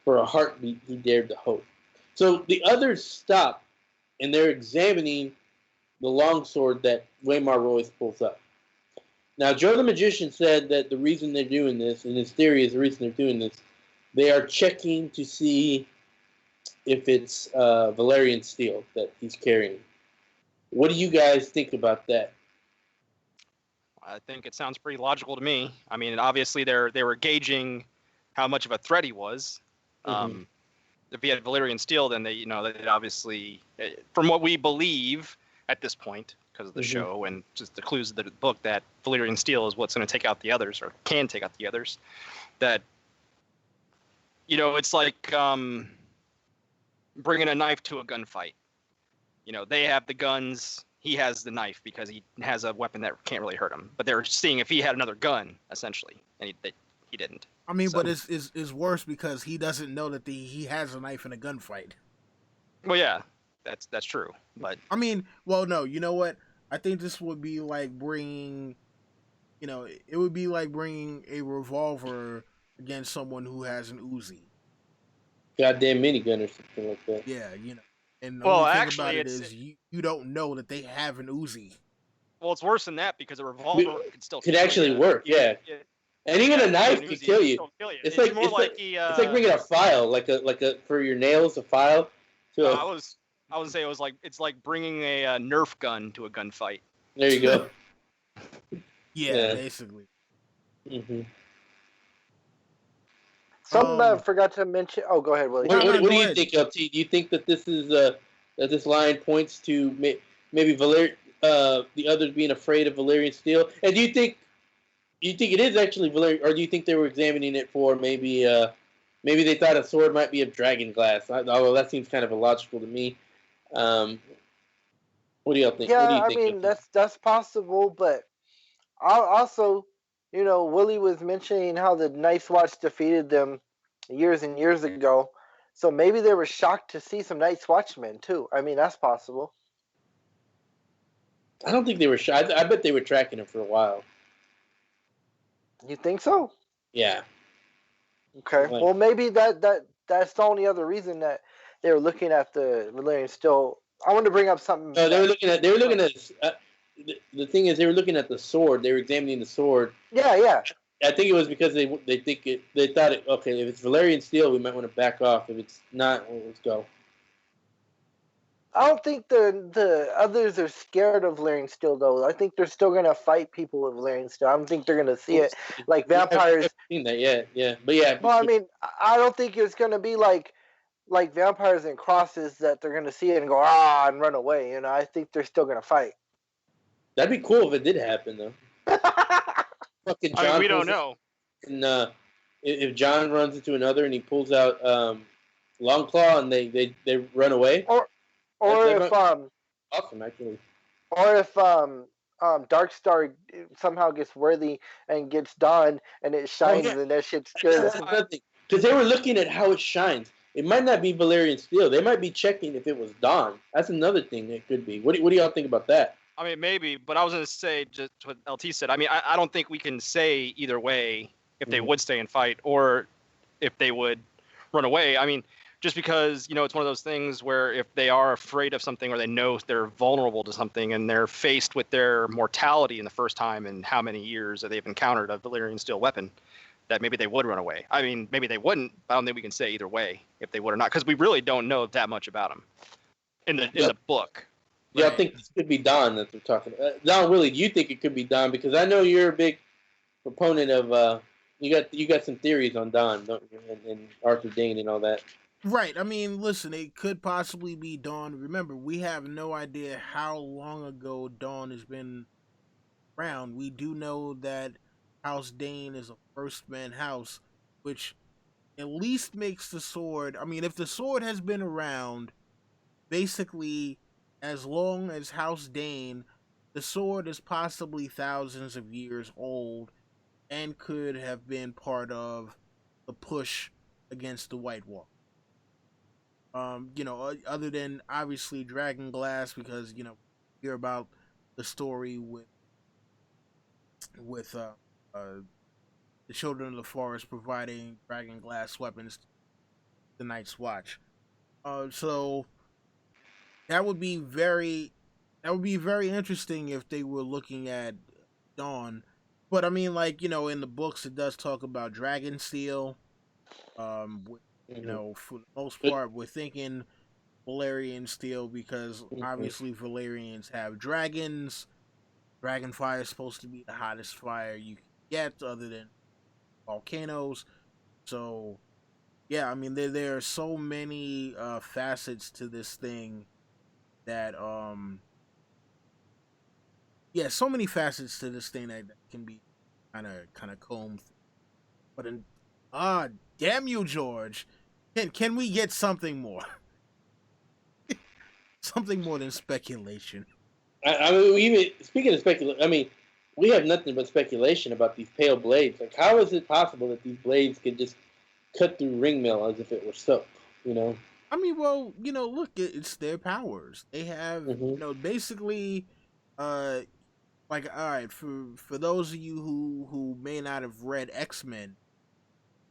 For a heartbeat he dared to hope. So the others stopped, and they're examining the longsword that Waymar Royce pulls up. Now, Joe the Magician said that the reason they're doing this, and his theory is the reason they're doing this, they are checking to see if it's Valyrian steel that he's carrying. What do you guys think about that? I think it sounds pretty logical to me. I mean, obviously they were gauging how much of a threat he was. Mm-hmm. If he had Valyrian steel, then they obviously, from what we believe at this point, because of the show and just the clues of the book, that Valyrian steel is what's going to take out the others, or can take out the others. That, it's like bringing a knife to a gunfight. They have the guns. He has the knife because he has a weapon that can't really hurt him. But they're seeing if he had another gun, essentially, and he didn't. I mean, but it's worse because he doesn't know that he has a knife in a gunfight. Well, yeah, that's true. But I mean, well, no, you know what? I think this would be like bringing, it would be like bringing a revolver against someone who has an Uzi. Goddamn minigun or something like that. Yeah, And the well, only thing actually, about it is you don't know that they have an Uzi. Well, it's worse than that because a revolver could actually work. Yeah. And even a knife could kill you. It's like bringing a file, like a for your nails, a file. So I would say it's like bringing a Nerf gun to a gunfight. There you go. yeah, basically. Mm-hmm. Something I forgot to mention. Oh, go ahead, Willie. What do you think, LT? Do you think that this is that this line points to maybe the others being afraid of Valyrian steel? And do you think it is actually Valyrian, or do you think they were examining it for maybe they thought a sword might be of dragon glass? Although that seems kind of illogical to me. What do y'all think? Yeah, I mean that's possible, but also, Willie was mentioning how the Night's Watch defeated them years and years ago, so maybe they were shocked to see some Night's Watchmen too. I mean, that's possible. I don't think they were shocked. I bet they were tracking him for a while. You think so? Yeah. Okay. Well, maybe that's the only other reason that they were looking at the Valyrian steel. I wanted to bring up something. No, they were looking at. The thing is, they were looking at the sword. They were examining the sword. Yeah. I think it was because they thought okay, if it's Valyrian steel, we might want to back off. If it's not, well, let's go. I don't think the others are scared of Valyrian steel, though. I think they're still gonna fight people with Valyrian steel. I don't think they're gonna see it like vampires. I've seen that, yeah, but yeah. Well, I mean, I don't think it's gonna be like vampires and crosses that they're gonna see it and go and run away. I think they're still gonna fight. That'd be cool if it did happen, though. Fucking John. I mean, we don't know. And if John runs into another and he pulls out Long Claw and they run away. Or That if awesome actually. or if Darkstar somehow gets worthy and gets Dawn and it shines, yeah. and that shit's Yeah, good. that's another thing. Because they were looking at how it shines. It might not be Valerian steel. They might be checking if it was Dawn. That's another thing it could be. What do y'all think about that? I mean, maybe, but I was going to say just what LT said. I mean, I don't think we can say either way if they would stay and fight or if they would run away. I mean, just because, it's one of those things where if they are afraid of something or they know they're vulnerable to something and they're faced with their mortality in the first time in how many years that they've encountered a Valyrian steel weapon, that maybe they would run away. I mean, maybe they wouldn't, but I don't think we can say either way if they would or not, because we really don't know that much about them in the book. Yeah, I think this could be Dawn that they're talking about. Don, Willie, do you think it could be Dawn? Because I know you're a big proponent of you got some theories on Dawn, don't you? And Arthur Dane and all that. Right. I mean, listen, it could possibly be Dawn. Remember, we have no idea how long ago Dawn has been around. We do know that House Dane is a first-man house, which at least makes the sword. I mean, if the sword has been around, basically, as long as House Dane, the sword is possibly thousands of years old and could have been part of the push against the White Walk. Other than obviously Dragon Glass, because hear about the story with the Children of the Forest providing Dragon Glass weapons to the Night's Watch. So that would be very interesting if they were looking at Dawn. But I mean, in the books, it does talk about Dragon Steel. For the most part, we're thinking Valerian steel because obviously Valerians have dragons. Dragon fire is supposed to be the hottest fire you can get, other than volcanoes. So, yeah, I mean, there are so many facets to this thing that so many facets to this thing that can be kind of combed. But damn you, George! Can we get something more? Something more than speculation. I mean, even speaking of speculation, I mean, we have nothing but speculation about these pale blades. Like, how is it possible that these blades could just cut through ring mail as if it were soap? I mean, well, look, it's their powers. They have, basically, like, all right, for those of you who may not have read X-Men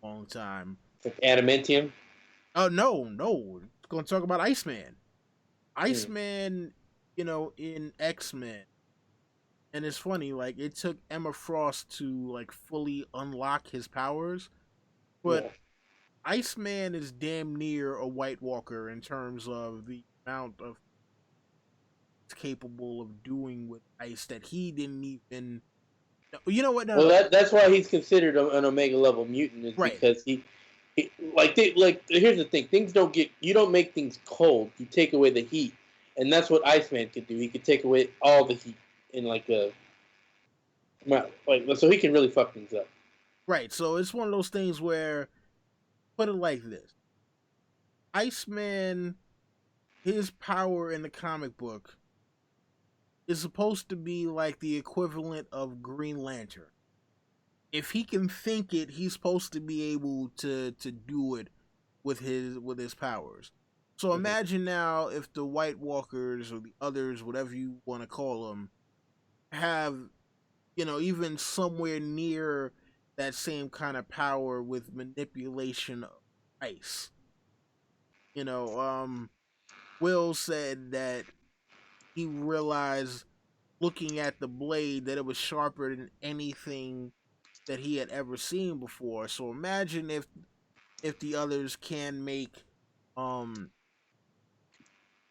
a long time. Like adamantium? Oh, no. Going to talk about Iceman. Iceman, in X-Men. And it's funny, like, it took Emma Frost to, like, fully unlock his powers. But Iceman is damn near a White Walker in terms of the amount of capable of doing with ice that he didn't even. You know what? No, well, that's why he's considered an Omega level mutant, is because he here's the thing: things don't get. You don't make things cold. You take away the heat, and that's what Iceman could do. He could take away all the heat in so he can really fuck things up. Right. So it's one of those things where, put it like this: Iceman, his power in the comic book is supposed to be like the equivalent of Green Lantern. If he can think it, he's supposed to be able to do it with his powers. So imagine now if the White Walkers or the others, whatever you want to call them, have, even somewhere near that same kind of power with manipulation of ice. Will said that he realized, looking at the blade, that it was sharper than anything that he had ever seen before. So imagine if the others can make,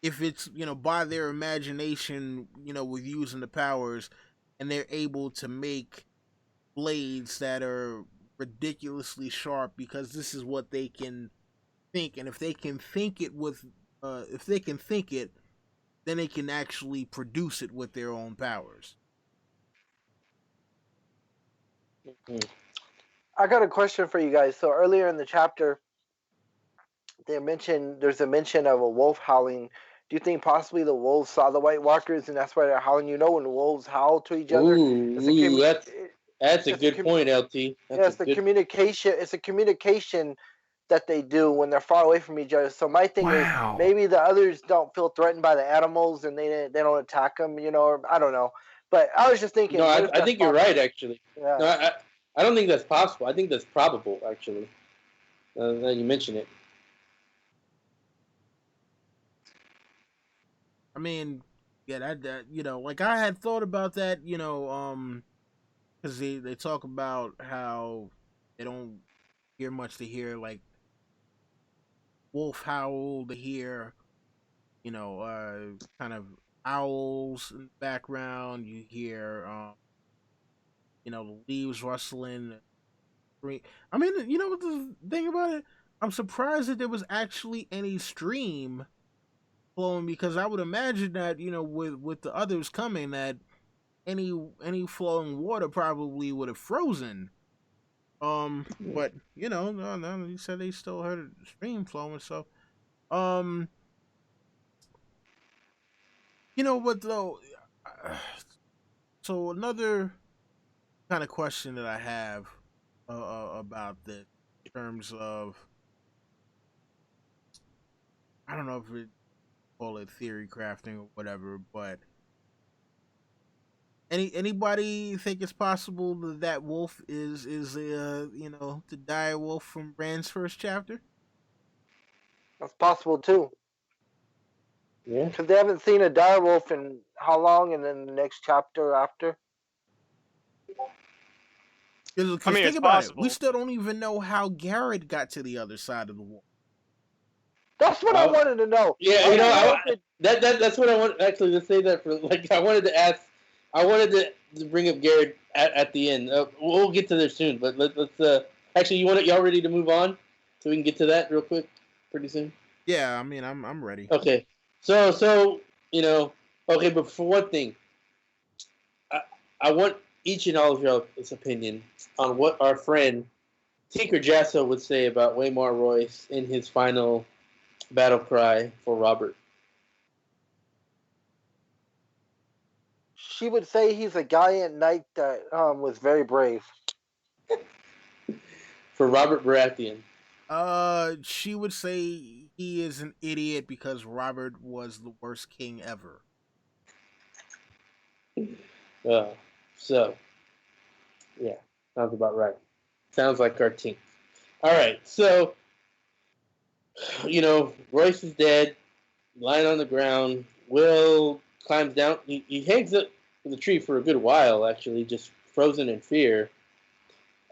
if it's, by their imagination, with using the powers, and they're able to make blades that are ridiculously sharp because this is what they can think. And if they can think it then they can actually produce it with their own powers. I got a question for you guys. So earlier in the chapter, there's a mention of a wolf howling. Do you think possibly the wolves saw the White Walkers and that's why they're howling? You know, when wolves howl to each other, it's Ooh, that's a it's a good point, LT. yeah, That's a it's the good. communication. It's a communication that they do when they're far away from each other. So my thing is Wow. maybe the others don't feel threatened by the animals and they don't attack them. You know, or I don't know. But I was just thinking. No, What if I that's think you're possible? right. Actually, Yeah. no, I don't think that's possible. I think that's probable. Actually, now you mention it. I mean, yeah, that like I had thought about that, because they talk about how they don't hear much to hear like wolf howl to hear, kind of owls in the background. You hear, the leaves rustling. I mean, you know what the thing about it? I'm surprised that there was actually any stream flowing because I would imagine that with the others coming that any flowing water probably would have frozen. But no, you said they still heard a stream flowing, so um, you know what though? So another kind of question that I have about this, in terms of, I don't know if it call it theory crafting or whatever, but anybody think it's possible that that wolf is the dire wolf from Brand's first chapter? That's possible too. Yeah. Because they haven't seen a direwolf in how long, and then the next chapter after. Because I mean, think it's about it, we possible. still don't even know how Gared got to the other side of the wall. That's what I wanted to know. Yeah, that's what I want actually to say that for like I wanted to ask. I wanted to bring up Gared at the end. We'll get to there soon, but let's actually y'all ready to move on so we can get to that real quick pretty soon. Yeah, I mean, I'm ready. Okay, so okay, but for one thing, I want each and all of y'all's opinion on what our friend Tinker Jasso would say about Waymar Royce in his final battle cry for Robert. She would say he's a gallant knight that was very brave. For Robert Baratheon. She would say he is an idiot because Robert was the worst king ever. So, yeah, sounds about right. Sounds like cartoon. All right, so, Royce is dead, lying on the ground. Will climbs down. He hangs up in the tree for a good while, actually, just frozen in fear.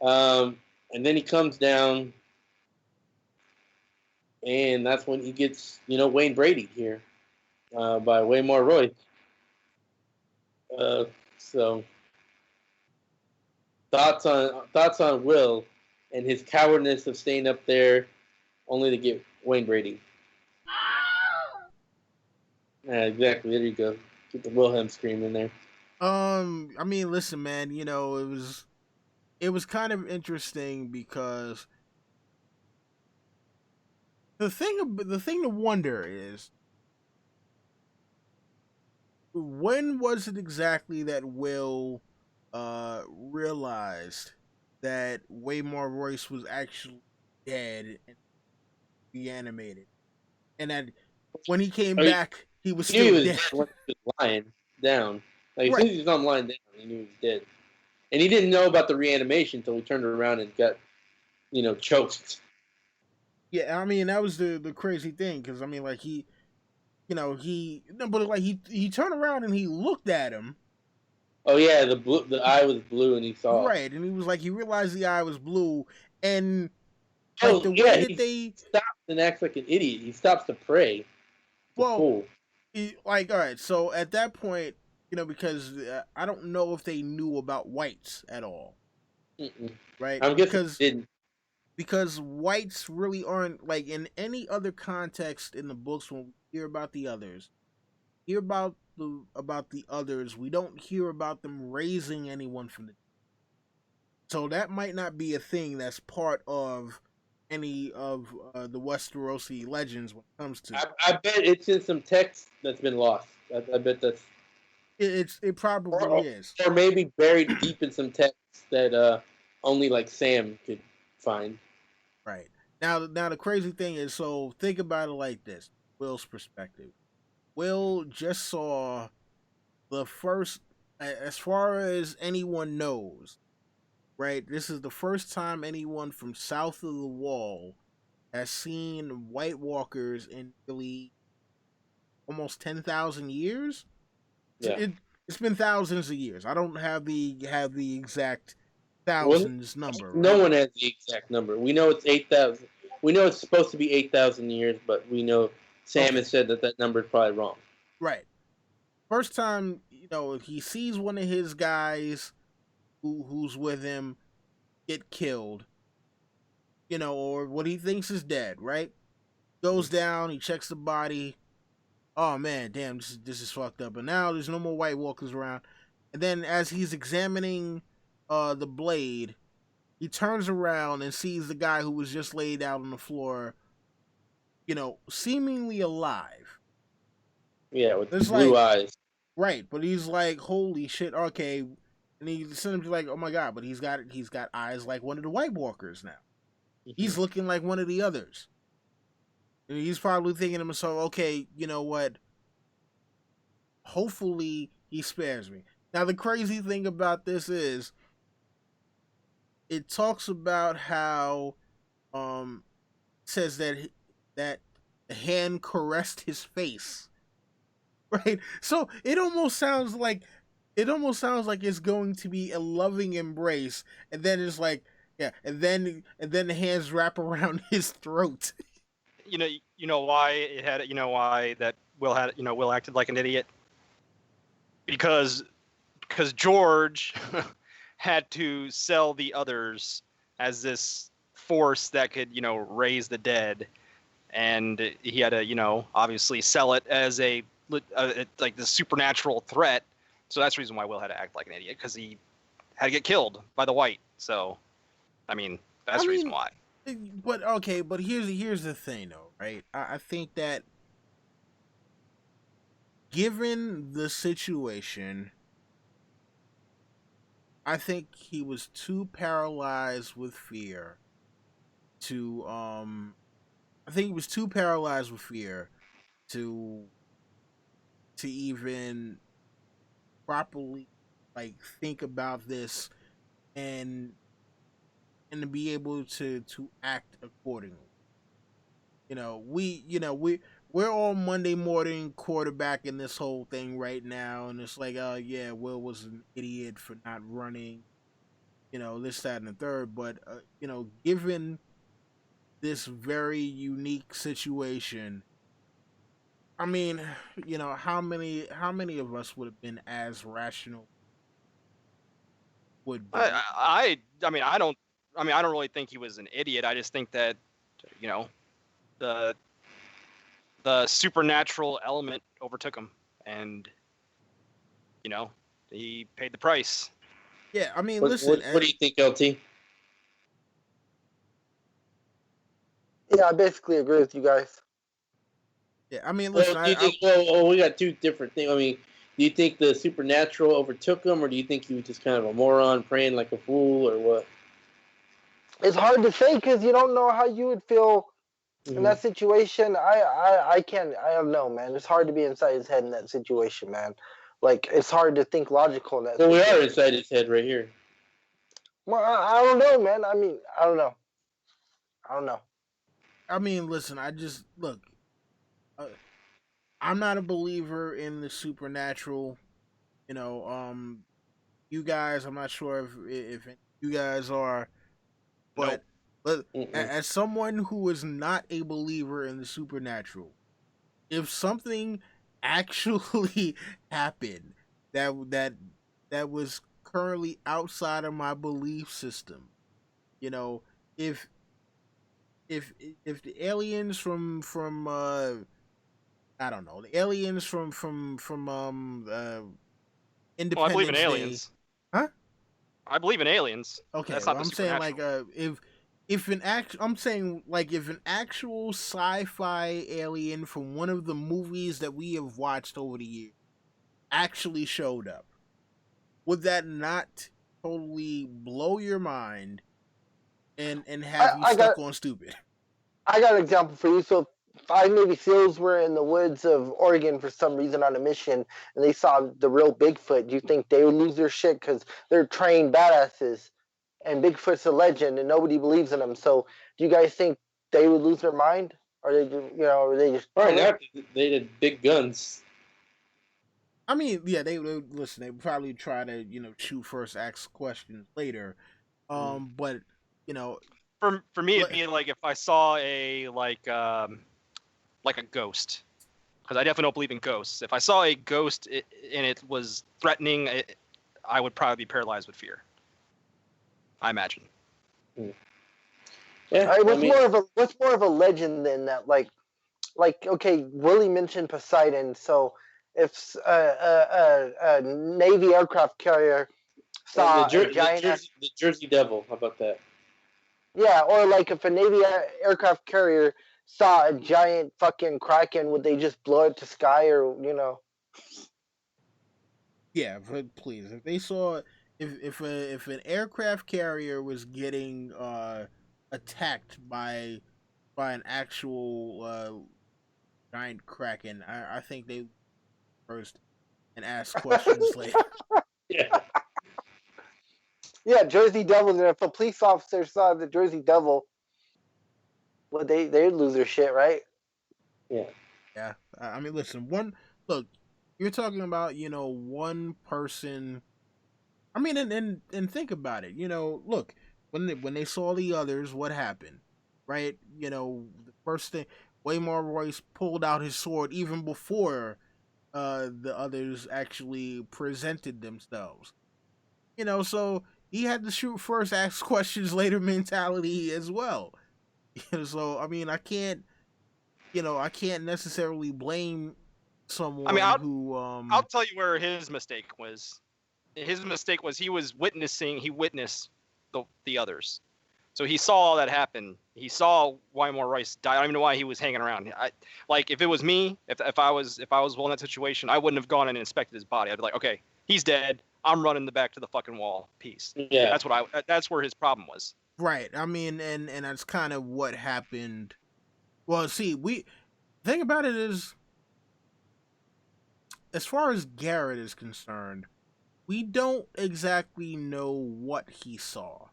And then he comes down, and that's when he gets, Wayne Brady here by Waymar Royce. So, thoughts on Will and his cowardness of staying up there only to get Wayne Brady. Yeah, exactly. There you go. Get the Wilhelm scream in there. I mean, listen, man. It was kind of interesting because the thing to wonder is, when was it exactly that Will realized that Waymar Royce was actually dead and reanimated, and that when he came back, he was He knew still he was dead. dead when he was lying down. Like, as Right. soon as he saw him lying down, he knew he was dead. And he didn't know about the reanimation until he turned around and got, choked. Yeah, I mean that was the crazy thing because I mean like but like he turned around and he looked at him. Oh yeah, the eye was blue and he saw. Right, and he was like he realized the eye was blue, and Oh like the yeah, way that he they stops and acts like an idiot. He stops to pray. well, like all right, so at that point, because I don't know if they knew about whites at all, right? I'm guessing he didn't. Because whites really aren't like in any other context in the books when we hear about the others. Hear about the others, we don't hear about them raising anyone from the. So that might not be a thing that's part of any of the Westerosi legends when it comes to I bet it's in some text that's been lost. I bet that's it probably or, is. or maybe buried deep in some text that only like Sam could find. Right. Now the crazy thing is, so think about it like this: Will's perspective. Will just saw the first, as far as anyone knows, right? This is the first time anyone from south of the Wall has seen White Walkers in really almost 10,000 years. Yeah. It's been thousands of years. I don't have the exact Well, thousands number. Right? no one has the exact number. We know it's 8,000. We know it's supposed to be 8,000 years, but we know Sam has said that number is probably wrong. Right. First time, he sees one of his guys who's with him get killed, or what he thinks is dead, right? Goes down, he checks the body. Oh man, damn, this is fucked up. And now there's no more White Walkers around. And then as he's examining the blade, he turns around and sees the guy who was just laid out on the floor, seemingly alive. Yeah, with blue eyes. Right, but he's like, holy shit, okay. And he's simply like, oh my god, but he's got eyes like one of the White Walkers now. Mm-hmm. He's looking like one of the others. And he's probably thinking to himself, okay, you know what? Hopefully he spares me. Now the crazy thing about this is it talks about how says that the hand caressed his face. Right? So it almost sounds like it's going to be a loving embrace, and then it's like, yeah, and then the hands wrap around his throat. You know why it had, why that Will had, Will acted like an idiot? Because George had to sell the others as this force that could, raise the dead, and he had to, obviously sell it as like the supernatural threat. So that's the reason why Will had to act like an idiot, because he had to get killed by the White. So, that's the reason why. But here's the thing though, right? I think that given the situation, I think he was too paralyzed with fear to even properly think about this and to be able to act accordingly. We're all Monday morning quarterbacking this whole thing right now, and it's like, oh yeah, Will was an idiot for not running, this, that, and the third. But given this very unique situation, how many of us would have been as rational? Would be? I don't really think he was an idiot. I just think that, the supernatural element overtook him, and he paid the price. Yeah, listen. What do you think, LT? Yeah, I basically agree with you guys. Yeah, listen. We got two different things. Do you think the supernatural overtook him, or do you think he was just kind of a moron praying like a fool, or what? It's hard to say because you don't know how you would feel in that situation. I don't know, man. It's hard to be inside his head in that situation, man. Like, it's hard to think logical in that situation. We are inside his head right here. Well, I don't know, man. I don't know. Listen, look. I'm not a believer in the supernatural. You guys, I'm not sure if you guys are, but as someone who is not a believer in the supernatural, if something actually happened that was currently outside of my belief system, if the aliens from I don't know, the aliens from Independence I believe in Day. aliens. Huh? I believe in aliens. Okay, that's well, not I'm saying, like, if an act, I'm saying like if an actual sci-fi alien from one of the movies that we have watched over the years actually showed up, would that not totally blow your mind and have you I got stuck on stupid? an example for you. So, 5 Navy SEALs were in the woods of Oregon for some reason on a mission, and they saw the real Bigfoot. Do you think they would lose their shit because they're trained badasses, and Bigfoot's a legend, and nobody believes in him? So, do you guys think they would lose their mind, or or they just Right now, they did big guns. I mean, yeah, they would listen. They would probably try to shoot first, ask questions later. But you know, For me, it'd be like if I saw a like a ghost, because I definitely don't believe in ghosts. If I saw a ghost and it was threatening, I would probably be paralyzed with fear. I imagine. Yeah, what's more of a legend than that? Like okay, Willie mentioned Poseidon. So if a Navy aircraft carrier saw the Jersey Devil, how about that? Yeah, or like if a Navy aircraft carrier saw a giant fucking kraken, would they just blow it to sky, or yeah, but please, if they saw if an aircraft carrier was getting attacked by an actual giant kraken, I think they first and ask questions later. Yeah. Yeah, Jersey Devil. And if a police officer saw the Jersey Devil, well, they'd lose their shit, right? Yeah. Yeah. I mean, listen. Look, you're talking about one person. I mean, and think about it. Look, when they saw the others, what happened, right? The first thing, Waymar Royce pulled out his sword even before the others actually presented themselves. So he had the shoot first, ask questions later mentality as well. So I mean, I can't necessarily blame someone I mean, I'll who tell you where his mistake was. His mistake was he witnessed the others. So he saw all that happen. He saw Waymar Royce die. I don't even know why he was hanging around. Like if it was me, if I was in that situation, I wouldn't have gone and inspected his body. I'd be like, okay, he's dead. I'm running back to the fucking wall. Peace. Yeah. That's where his problem was. right. I mean, and that's kind of what happened. Well, see, the thing about it is, as far as Gared is concerned, we don't exactly know what he saw.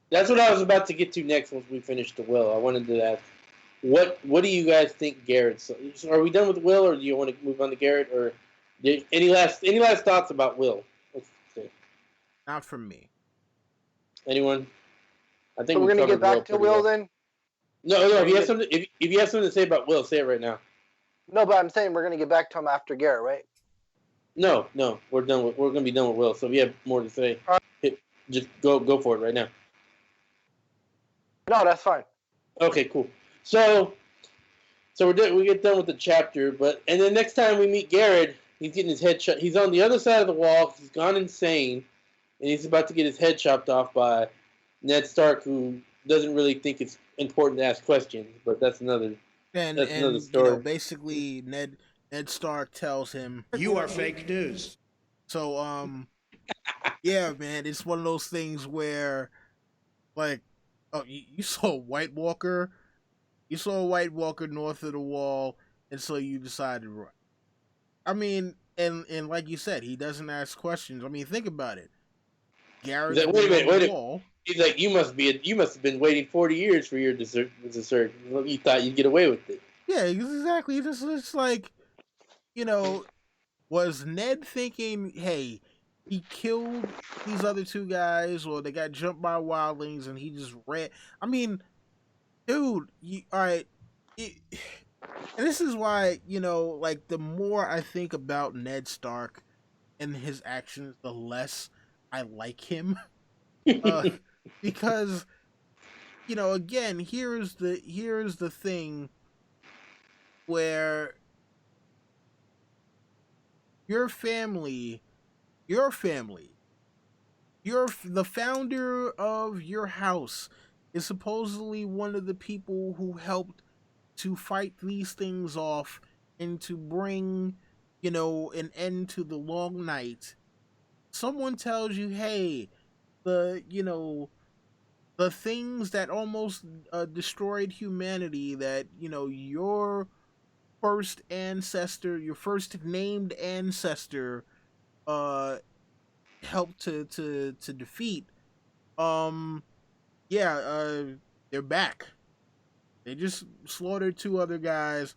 That's what I was about to get to next once we finish the will. I wanted to ask, what do you guys think Gared saw? Are we done with Will, or do you want to move on to Gared, or any last thoughts about Will? Let's see. Not from me. Anyone? I think so we're gonna get back to Will then. No. If you have something to say about Will, say it right now. No, but I'm saying we're gonna get back to him after Garrett, right? No, we're done. We're gonna be done with Will. So if you have more to say, just go for it right now. No, that's fine. Okay, cool. So we get done with the chapter, and then next time we meet Gared, he's getting his head shot. He's on the other side of the wall. He's gone insane, and he's about to get his head chopped off by Ned Stark, who doesn't really think it's important to ask questions. But that's another story. Basically, Ned Stark tells him, You are fake news. So yeah, man, it's one of those things where, like, oh, you saw a White Walker. You saw a White Walker north of the wall, and so you decided to run. I mean, and like you said, he doesn't ask questions. I mean, think about it. Gared's wait a minute. Wall. He's like, you must have been waiting 40 years for your dessert. You thought you'd get away with it. Yeah, exactly. It's like, was Ned thinking, hey, he killed these other two guys, or they got jumped by wildlings, and he just ran? I mean, dude, all right. And this is why, like, the more I think about Ned Stark and his actions, the less I like him. Because, again, here's the thing where your family, the founder of your house is supposedly one of the people who helped to fight these things off and to bring, an end to the long night. Someone tells you, hey, the things that almost destroyed humanity, that, your first ancestor, your first named ancestor, uh, helped to defeat. Um, yeah, they're back. They just slaughtered two other guys.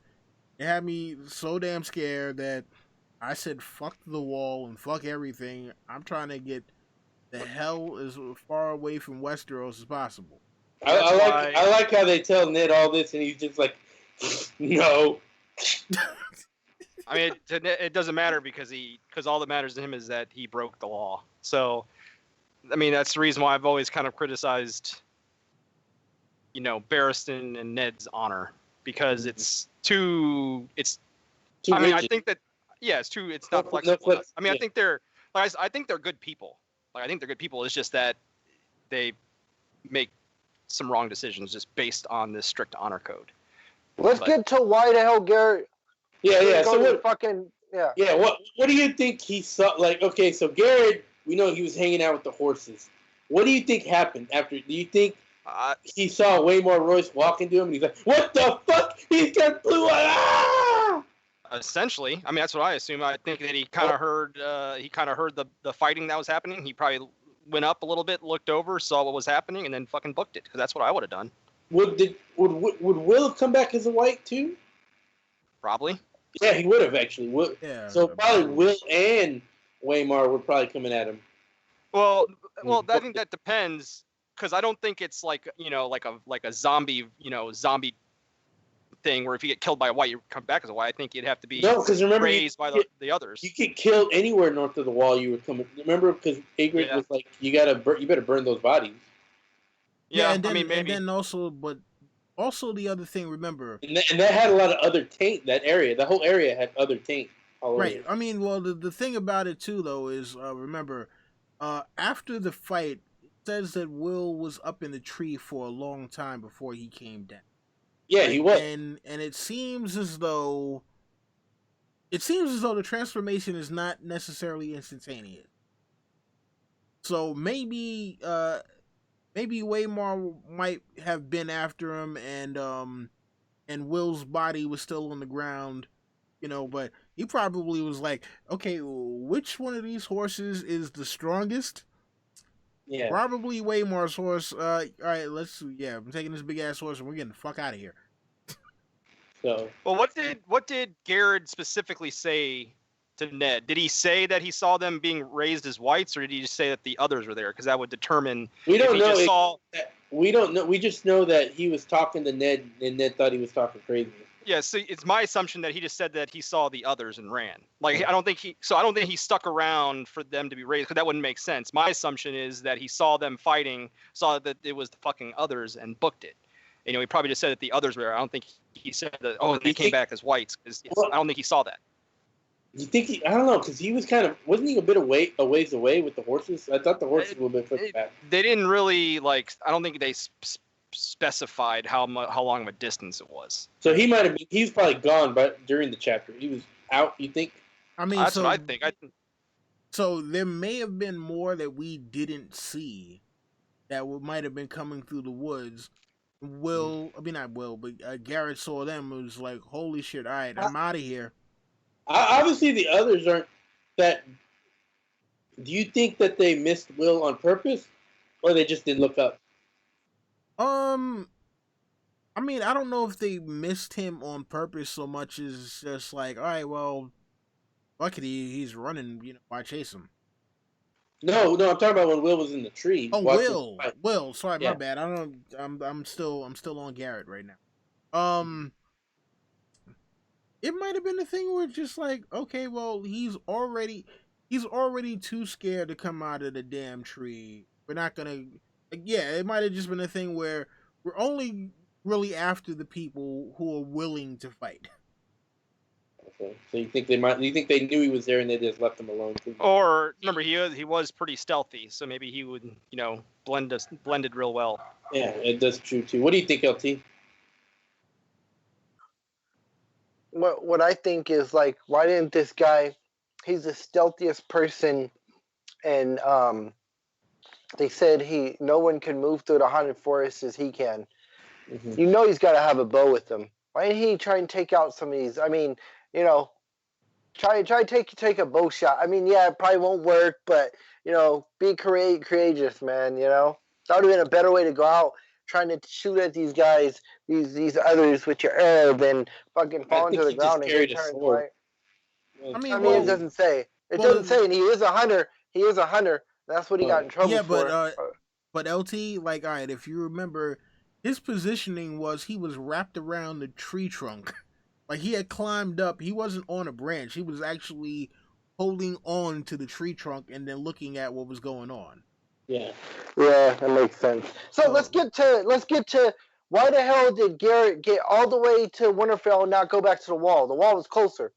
It had me so damn scared that I said, fuck the wall and fuck everything. I'm trying to get the hell as far away from Westeros as possible. I like how they tell Ned all this, and he's just like, no. I mean, it doesn't matter because all that matters to him is that he broke the law. So, I mean, that's the reason why I've always kind of criticized, Barristan and Ned's honor, because it's too. I mean, I think that it's not flexible. I mean, I think they're good people. Like, I think they're good people. It's just that they make some wrong decisions just based on this strict honor code. Let's get to why the hell Gared. Yeah. So what? Fucking yeah. Yeah. What do you think he saw? Like, okay, so Gared, we know he was hanging out with the horses. What do you think happened after? Do you think he saw Waymar Royce walking to him, and he's like, "What the fuck? He's got blue eyes!" Ah! Essentially, I mean, that's what I assume. I think that he kind of heard the fighting that was happening. He probably went up a little bit, looked over, saw what was happening, and then fucking booked it, because that's what I would have done. Would Will come back as a white too? Probably. Yeah, he would have actually. Yeah. So probably Will and Waymar were probably coming at him. Well, I think that depends, because I don't think it's like a zombie thing where if you get killed by a white, you come back as a white. I think you'd have to be raised by the others. You get killed anywhere north of the wall. You would come. Remember, because Agrid was like, you better burn those bodies. Yeah, and then, I mean, maybe. And then also the other thing, remember, and that had a lot of other taint. That area, the whole area had other taint. Right. I mean, well, the thing about it too, though, is remember, after the fight, it says that Will was up in the tree for a long time before he came down. Yeah, he was. And it seems as though the transformation is not necessarily instantaneous. So maybe Waymar might have been after him, and Will's body was still on the ground, but he probably was like, okay, which one of these horses is the strongest? Yeah. Probably Waymar's horse. All right, I'm taking this big ass horse and we're getting the fuck out of here. So. Well, what did Gared specifically say to Ned? Did he say that he saw them being raised as whites, or did he just say that the others were there? Because that would determine. We don't know. We don't know. We just know that he was talking to Ned, and Ned thought he was talking crazy. Yeah, so it's my assumption that he just said that he saw the others and ran. Like, I don't think he stuck around for them to be raised, because that wouldn't make sense. My assumption is that he saw them fighting, saw that it was the fucking others, and booked it. He probably just said that the others were there. I don't think he said that, they came back as whites, because I don't think he saw that. You think I don't know, because he was wasn't he a ways away with the horses? I thought the horses would have been further back. They didn't really, I don't think they specified how long of a distance it was. So he might have been. He's probably gone, but during the chapter, he was out. You think? I mean, that's what I think. So there may have been more that we didn't see that might have been coming through the woods. Gared saw them and was like, "Holy shit! All right, I'm out of here." Obviously, the others aren't that. Do you think that they missed Will on purpose, or they just didn't look up? I mean, I don't know if they missed him on purpose so much as just like, all right, well, fuck it, he's running, why chase him? No, I'm talking about when Will was in the tree. Oh, Will. Sorry, my bad. I'm still on Gared right now. It might have been the thing where it's just like, okay, well, he's already too scared to come out of the damn tree. We're not gonna. Yeah, it might have just been a thing where we're only really after the people who are willing to fight. So you think they might? You think they knew he was there and they just left him alone? Or remember, he was pretty stealthy, so maybe he would, blended real well. Yeah, it does true too. What do you think, LT? What I think is like, why didn't this guy? He's the stealthiest person, and they said no one can move through the haunted forest as he can. Mm-hmm. You know he's got to have a bow with him. Why didn't he try and take out some of these? I mean, try take a bow shot. I mean, yeah, it probably won't work, but be courageous, man. That would have been a better way to go out trying to shoot at these guys, these others with your arrow than fucking falling to the ground and get turned right. I mean, it doesn't say. It doesn't say, and he is a hunter. He is a hunter. That's what he got in trouble for. Yeah, but LT, like, all right, if you remember, his positioning was he was wrapped around the tree trunk. Like, he had climbed up. He wasn't on a branch. He was actually holding on to the tree trunk and then looking at what was going on. Yeah. Yeah, that makes sense. So let's get to why the hell did Gared get all the way to Winterfell and not go back to the wall? The wall was closer.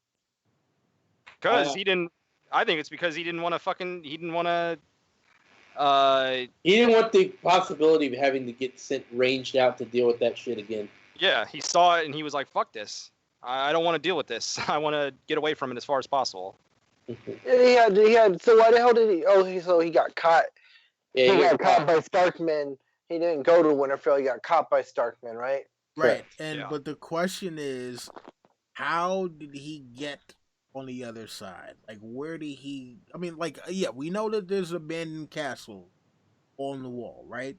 Because he didn't. I think it's because he didn't want to. He didn't want the possibility of having to get sent ranged out to deal with that shit again. Yeah, he saw it and he was like, "Fuck this! I don't want to deal with this. I want to get away from it as far as possible." He had. So why the hell did he? Oh, so he got caught. Yeah, he got caught by Starkmen. He didn't go to Winterfell. He got caught by Starkmen, right? Right. But the question is, how did he get on the other side? Like, where did he? I mean, like, yeah, we know that there's an abandoned castle on the wall, right?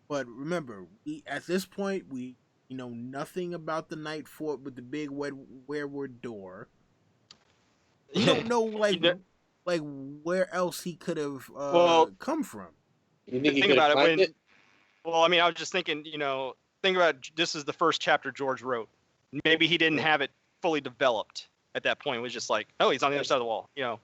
But remember, at this point, we know nothing about the Night Fort with the big weirwood door. You don't know, like where else he could have come from. You think think about it Well, I mean, I was just thinking, think about this is the first chapter George wrote. Maybe he didn't have it fully developed at that point. It was just like, oh, he's on the other side of the wall, No,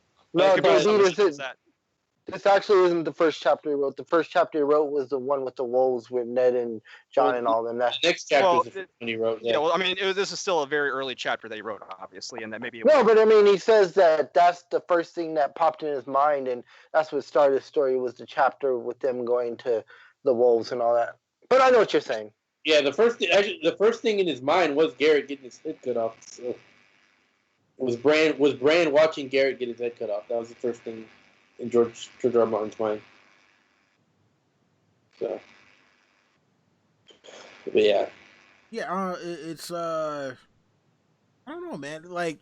this actually isn't the first chapter he wrote. The first chapter he wrote was the one with the wolves with Ned and John and all them. The next chapter is the one he wrote. Yeah, well, I mean, this is still a very early chapter that he wrote, obviously, and that maybe. But I mean, he says that that's the first thing that popped in his mind, and that's what started the story was the chapter with them going to the wolves and all that. But I know what you're saying. Yeah, the first thing in his mind was Gared getting his head cut off. So was Bran watching Gared get his head cut off? That was the first thing in George R. Martin's mind. So, but yeah. Yeah, it's I don't know, man. Like,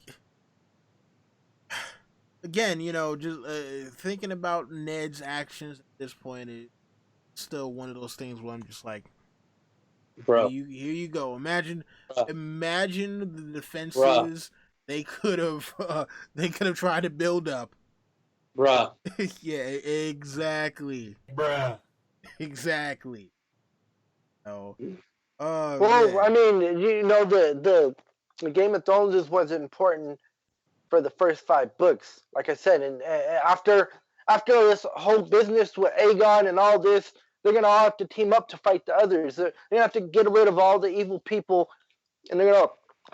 again, just thinking about Ned's actions at this point is still one of those things where I'm just like, bro, here you go. Imagine the defenses they could have tried to build up. Bruh. Yeah, exactly. Bruh. Exactly. So, well, I mean, the Game of Thrones just wasn't important for the first 5 books. Like I said, and after this whole business with Aegon and all this, they're gonna all have to team up to fight the others. They're gonna have to get rid of all the evil people, and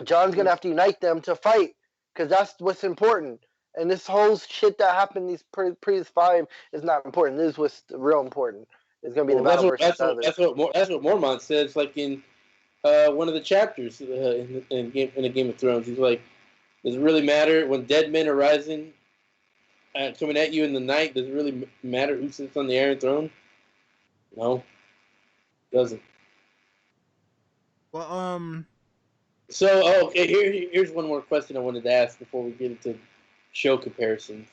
John's gonna have to unite them to fight because that's what's important. And this whole shit that happened these previous 5 is not important. This is what's real important. It's gonna be the battle versus others. That's what Mormont says, like in one of the chapters in a Game of Thrones. He's like, does it really matter when dead men are rising, coming at you in the night? Does it really matter who sits on the Iron Throne? No, it doesn't. Well, So, okay, here's one more question I wanted to ask before we get into show comparisons.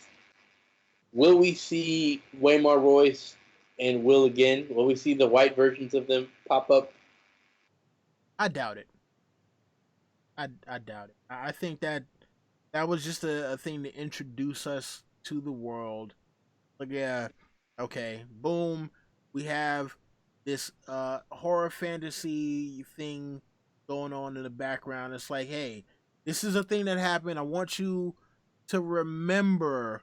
Will we see Waymar Royce and Will again? Will we see the white versions of them pop up? I doubt it. I doubt it. I think that was just a thing to introduce us to the world. Like, yeah, okay, boom, we have this horror fantasy thing going on in the background. It's like, hey, this is a thing that happened. I want you to remember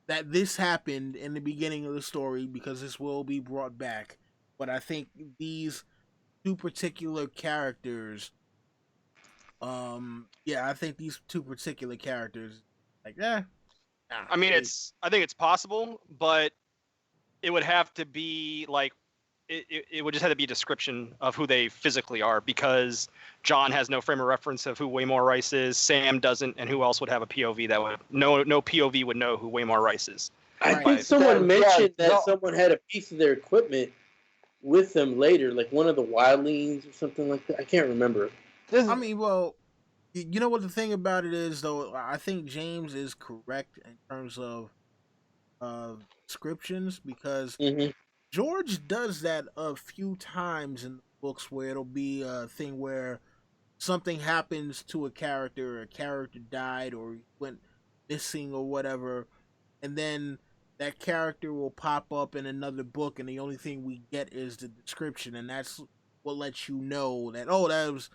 that this happened in the beginning of the story because this will be brought back. But I think these 2 particular characters Yeah, I think these two particular characters, like, nah, I mean, I think it's possible, but it would have to be like it would just have to be a description of who they physically are, because John has no frame of reference of who Waymar Royce is. Sam doesn't, and who else would have a POV that would no POV would know who Waymar Royce is. I Right. think someone mentioned that no. someone had a piece of their equipment with them later, like one of the wildlings or something like that. I can't remember. This, I mean, well, you know what the thing about it is, though. I think James is correct in terms of descriptions, because Mm-hmm. George does that a few times in the books, where it'll be a thing where something happens to a character died or went missing or whatever, and then that character will pop up in another book, and the only thing we get is the description, and that's what lets you know that, oh, that was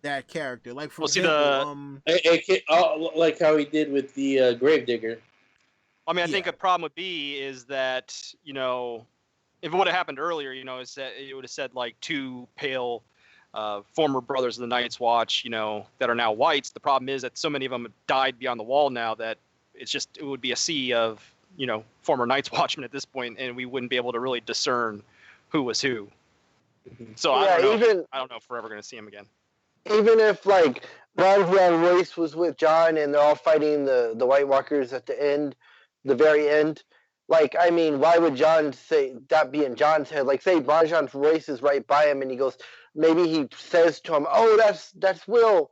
that character. Like, for Well, see, example, Like how he did with the Gravedigger. I mean, I Yeah. think a problem would be is that, you know, if it would have happened earlier, you know, is that it would have said like two pale former brothers of the Night's Watch, you know, that are now whites. The problem is that so many of them have died beyond the wall now that it would be a sea of, you know, former Night's Watchmen at this point, and we wouldn't be able to really discern who was who. So yeah, I don't know if we're ever going to see him again. even if like Waymar Royce was with John and they're all fighting the White Walkers at the end, the very end. Like, I mean, why would John say that be in John's head? Like, say Waymar Royce is right by him and he goes, maybe he says to him, "Oh, that's Will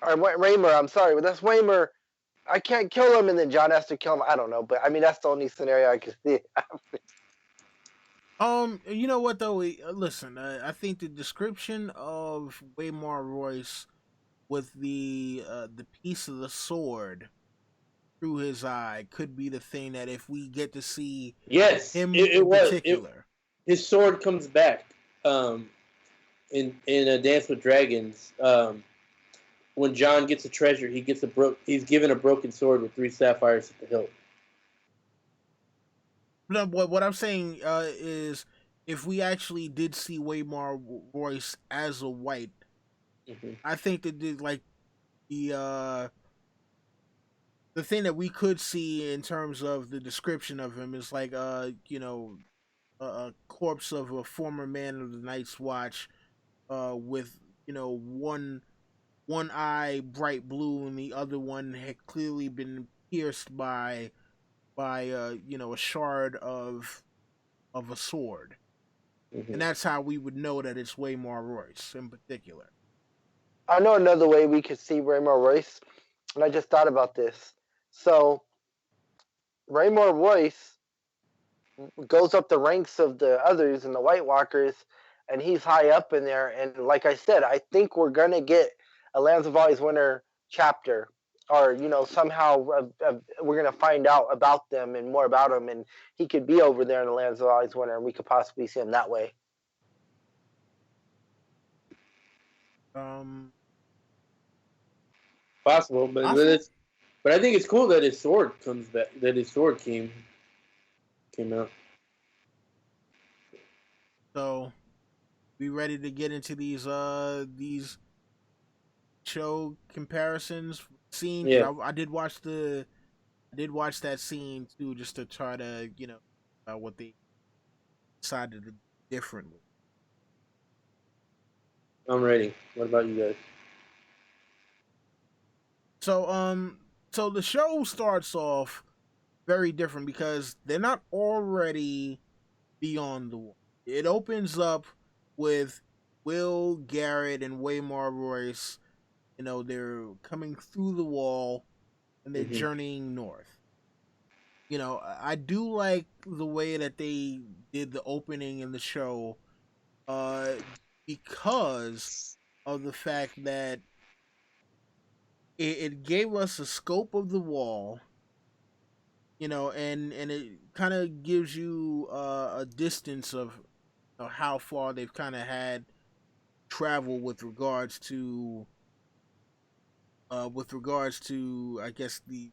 or Waymar. I'm sorry, but that's Waymar. I can't kill him," and then John has to kill him. I don't know, but I mean, that's the only scenario I could see. you know what though? Listen, I think the description of Waymar Royce with the piece of the sword through his eye could be the thing that, if we get to see Yes, him it in was. particular. His sword comes back in a Dance with Dragons. When John gets a treasure, he's given a broken sword with 3 sapphires at the hilt. No, what I'm saying is, if we actually did see Waymar Royce as a white, Mm-hmm. I think that the thing that we could see in terms of the description of him is like you know, a corpse of a former man of the Night's Watch, with, you know, one eye bright blue and the other one had clearly been pierced by you know, a shard of a sword. Mm-hmm. And that's how we would know that it's Waymar Royce in particular. I know another way we could see Waymar Royce, and I just thought about this. So, Waymar Royce goes up the ranks of the others and the White Walkers, and he's high up in there. And like I said, I think we're gonna get a Lands of Always Winter chapter, or you know, somehow we're gonna find out about them and more about him, and he could be over there in the Lands of Always Winter, and we could possibly see him that way. Possible, but Possible? I think it's cool that his sword comes back. That his sword came out. So, we ready to get into these show comparisons scene? 'Cause Yeah. I did watch that scene too, just to try to, you know, what they decided to do differently. I'm ready. What about you guys? So the show starts off very different because they're not already beyond the wall. It opens up with Will, Gared, and Waymar Royce. You know, they're coming through the wall and they're Mhm. journeying north. You know, I do like the way that they did the opening in the show, because of the fact that it gave us a scope of the wall, you know, and it kind of gives you a distance of, you know, how far they've kind of had travel with regards to, I guess, the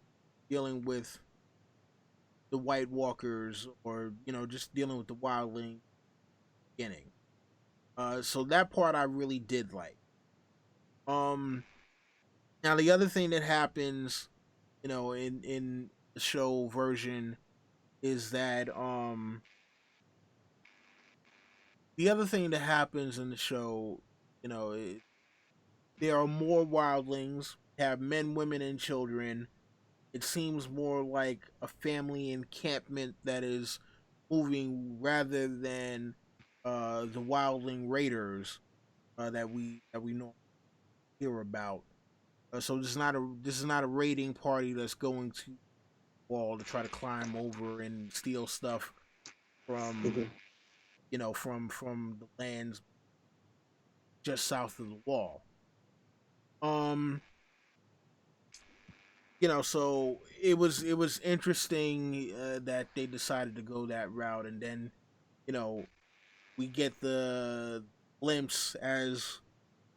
dealing with the White Walkers, or, you know, just dealing with the wildling beginning. So that part I really did like. Um Now, the other thing that happens, in the show version is that the other thing that happens in the show, there are more wildlings, have men, women, and children. It seems more like a family encampment that is moving rather than the wildling raiders that we normally hear about. So this is not a raiding party that's going to wall to try to climb over and steal stuff from Mhm. from the lands just south of the wall. Um, so it was interesting that they decided to go that route, and then you know we get the glimpse as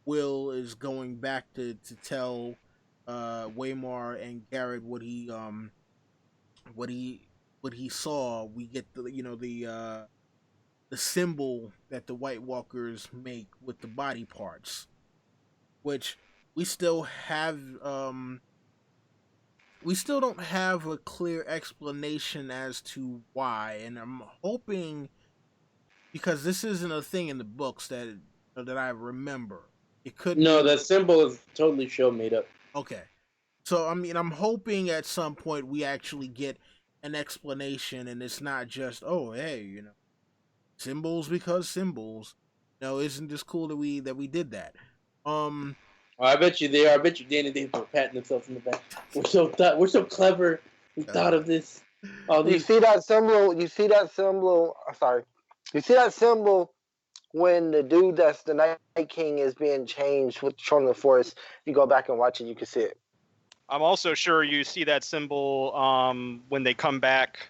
Will is going back to tell Waymar and Gared what he what he saw. We get the symbol that the White Walkers make with the body parts, which we still have we still don't have a clear explanation as to why, and I'm hoping, because this isn't a thing in the books that I remember. It could No, be the symbol is totally show made up. okay. So I mean, I'm hoping at some point we actually get an explanation, and it's not just, oh, hey, symbols because symbols. No, isn't this cool that we did that? Um, Oh, I bet you they are. I bet you Dan and Dave were patting themselves in the back. We're so clever. We thought of this. All You these. see that symbol? You see that symbol? Sorry. You see that symbol when the dude that's the Night King is being changed with Throne of the Forest? You go back and watch it, you can see it. I'm also sure you see that symbol when they come back,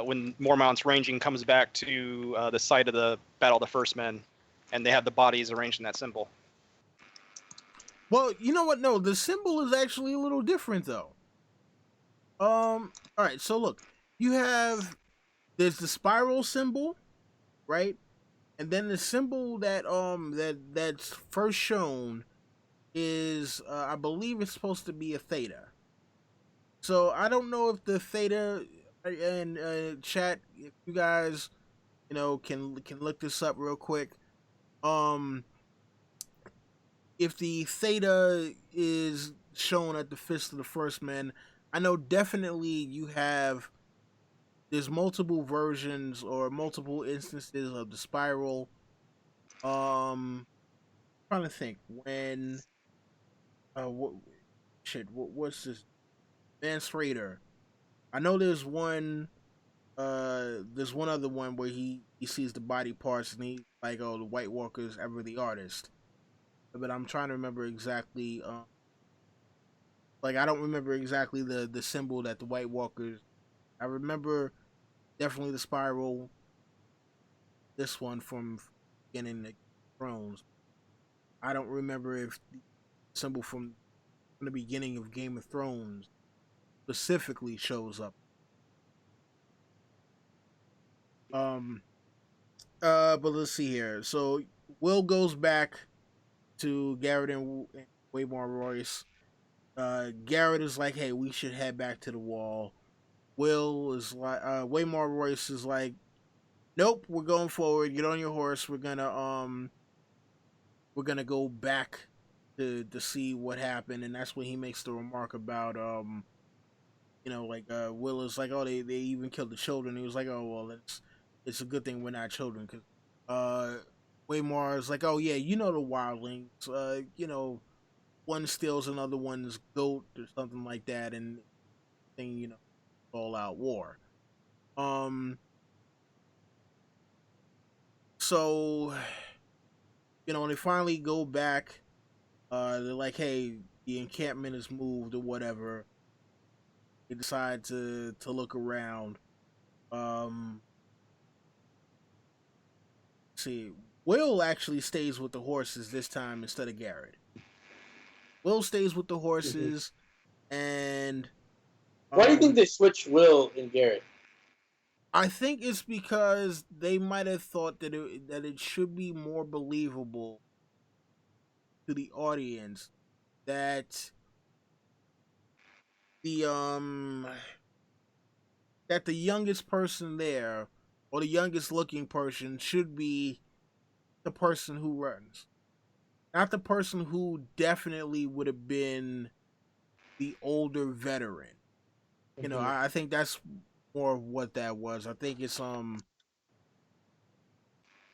when Mormont's ranging comes back to the site of the Battle of the First Men, and they have the bodies arranged in that symbol. well, you know what? No, the symbol is actually a little different though. All right. So look, there's the spiral symbol, right? And then the symbol that's first shown is I believe it's supposed to be a theta. So I don't know if the theta and chat, if you guys can look this up real quick. Um, if the theta is shown at the fist of the first man, I know definitely there's multiple versions or multiple instances of the spiral. Trying to think when what what's this Vance Raider? I know there's one other one where he sees the body parts and he like, oh, the White Walker's ever the artist, but I'm trying to remember exactly like I don't remember exactly the symbol that the White Walkers. I remember definitely the spiral, this one from beginning the Thrones. I don't remember if the symbol from the beginning of Game of Thrones specifically shows up. Um but let's see here. So Will goes back to Gared and Waymar Royce. Gared is like, hey, we should head back to the wall. Will is like Waymar Royce is like, nope, we're going forward. Get on your horse. We're gonna go back to see what happened, and that's when he makes the remark about like Will is like, oh, they even killed the children. He was like, oh well, it's a good thing we're not children, because Waymar is like, oh yeah, the wildlings, one steals another one's goat or something like that, and thing, all out war. Um, so when they finally go back, they're like, hey, the encampment is moved or whatever. They decide to look around. Um, see, Will actually stays with the horses this time instead of Gared. Will stays with the horses, and Why do you think they switched Will and Garrett? I think it's because they might have thought that it should be more believable to the audience that the that the youngest person there, or the youngest looking person, should be the person who runs, not the person who definitely would have been the older veteran. You know, Mhm. I think that's more of what that was. I think it's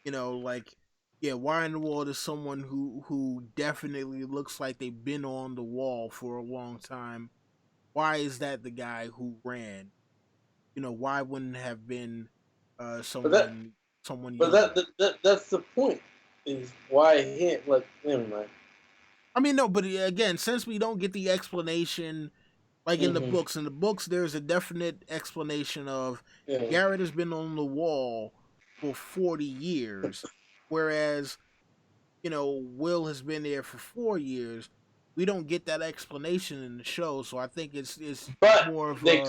you know, like, yeah, why in the world is someone who definitely looks like they've been on the wall for a long time? Why is that the guy who ran? You know, why wouldn't it have been But that, someone but younger? that's the point. Is why him? Like, never mind. I mean, no, but again, since we don't get the explanation like Hmm. in the books, there's a definite explanation of Yeah. Garrett has been on the wall for 40 years, whereas, you know, Will has been there for 4 years. We don't get that explanation in the show, so I think it's But more of they a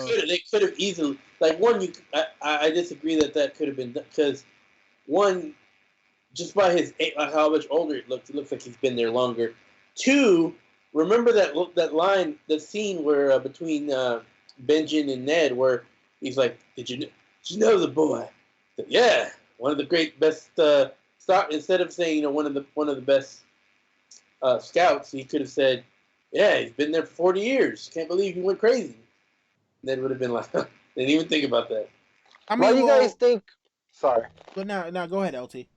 could have easily, like, one, I disagree that could have been done, because one, just by his how much older it looks like he's been there longer. Two, remember that line, that scene where between Benjen and Ned, where he's like, did you know the boy? Said, yeah, one of the best stop. Instead of saying, one of the best scouts, he could have said, yeah, he's been there for 40 years. Can't believe he went crazy. Ned would have been like, didn't even think about that. I Why mean, do you guys well, think? Sorry, but now go ahead, LT.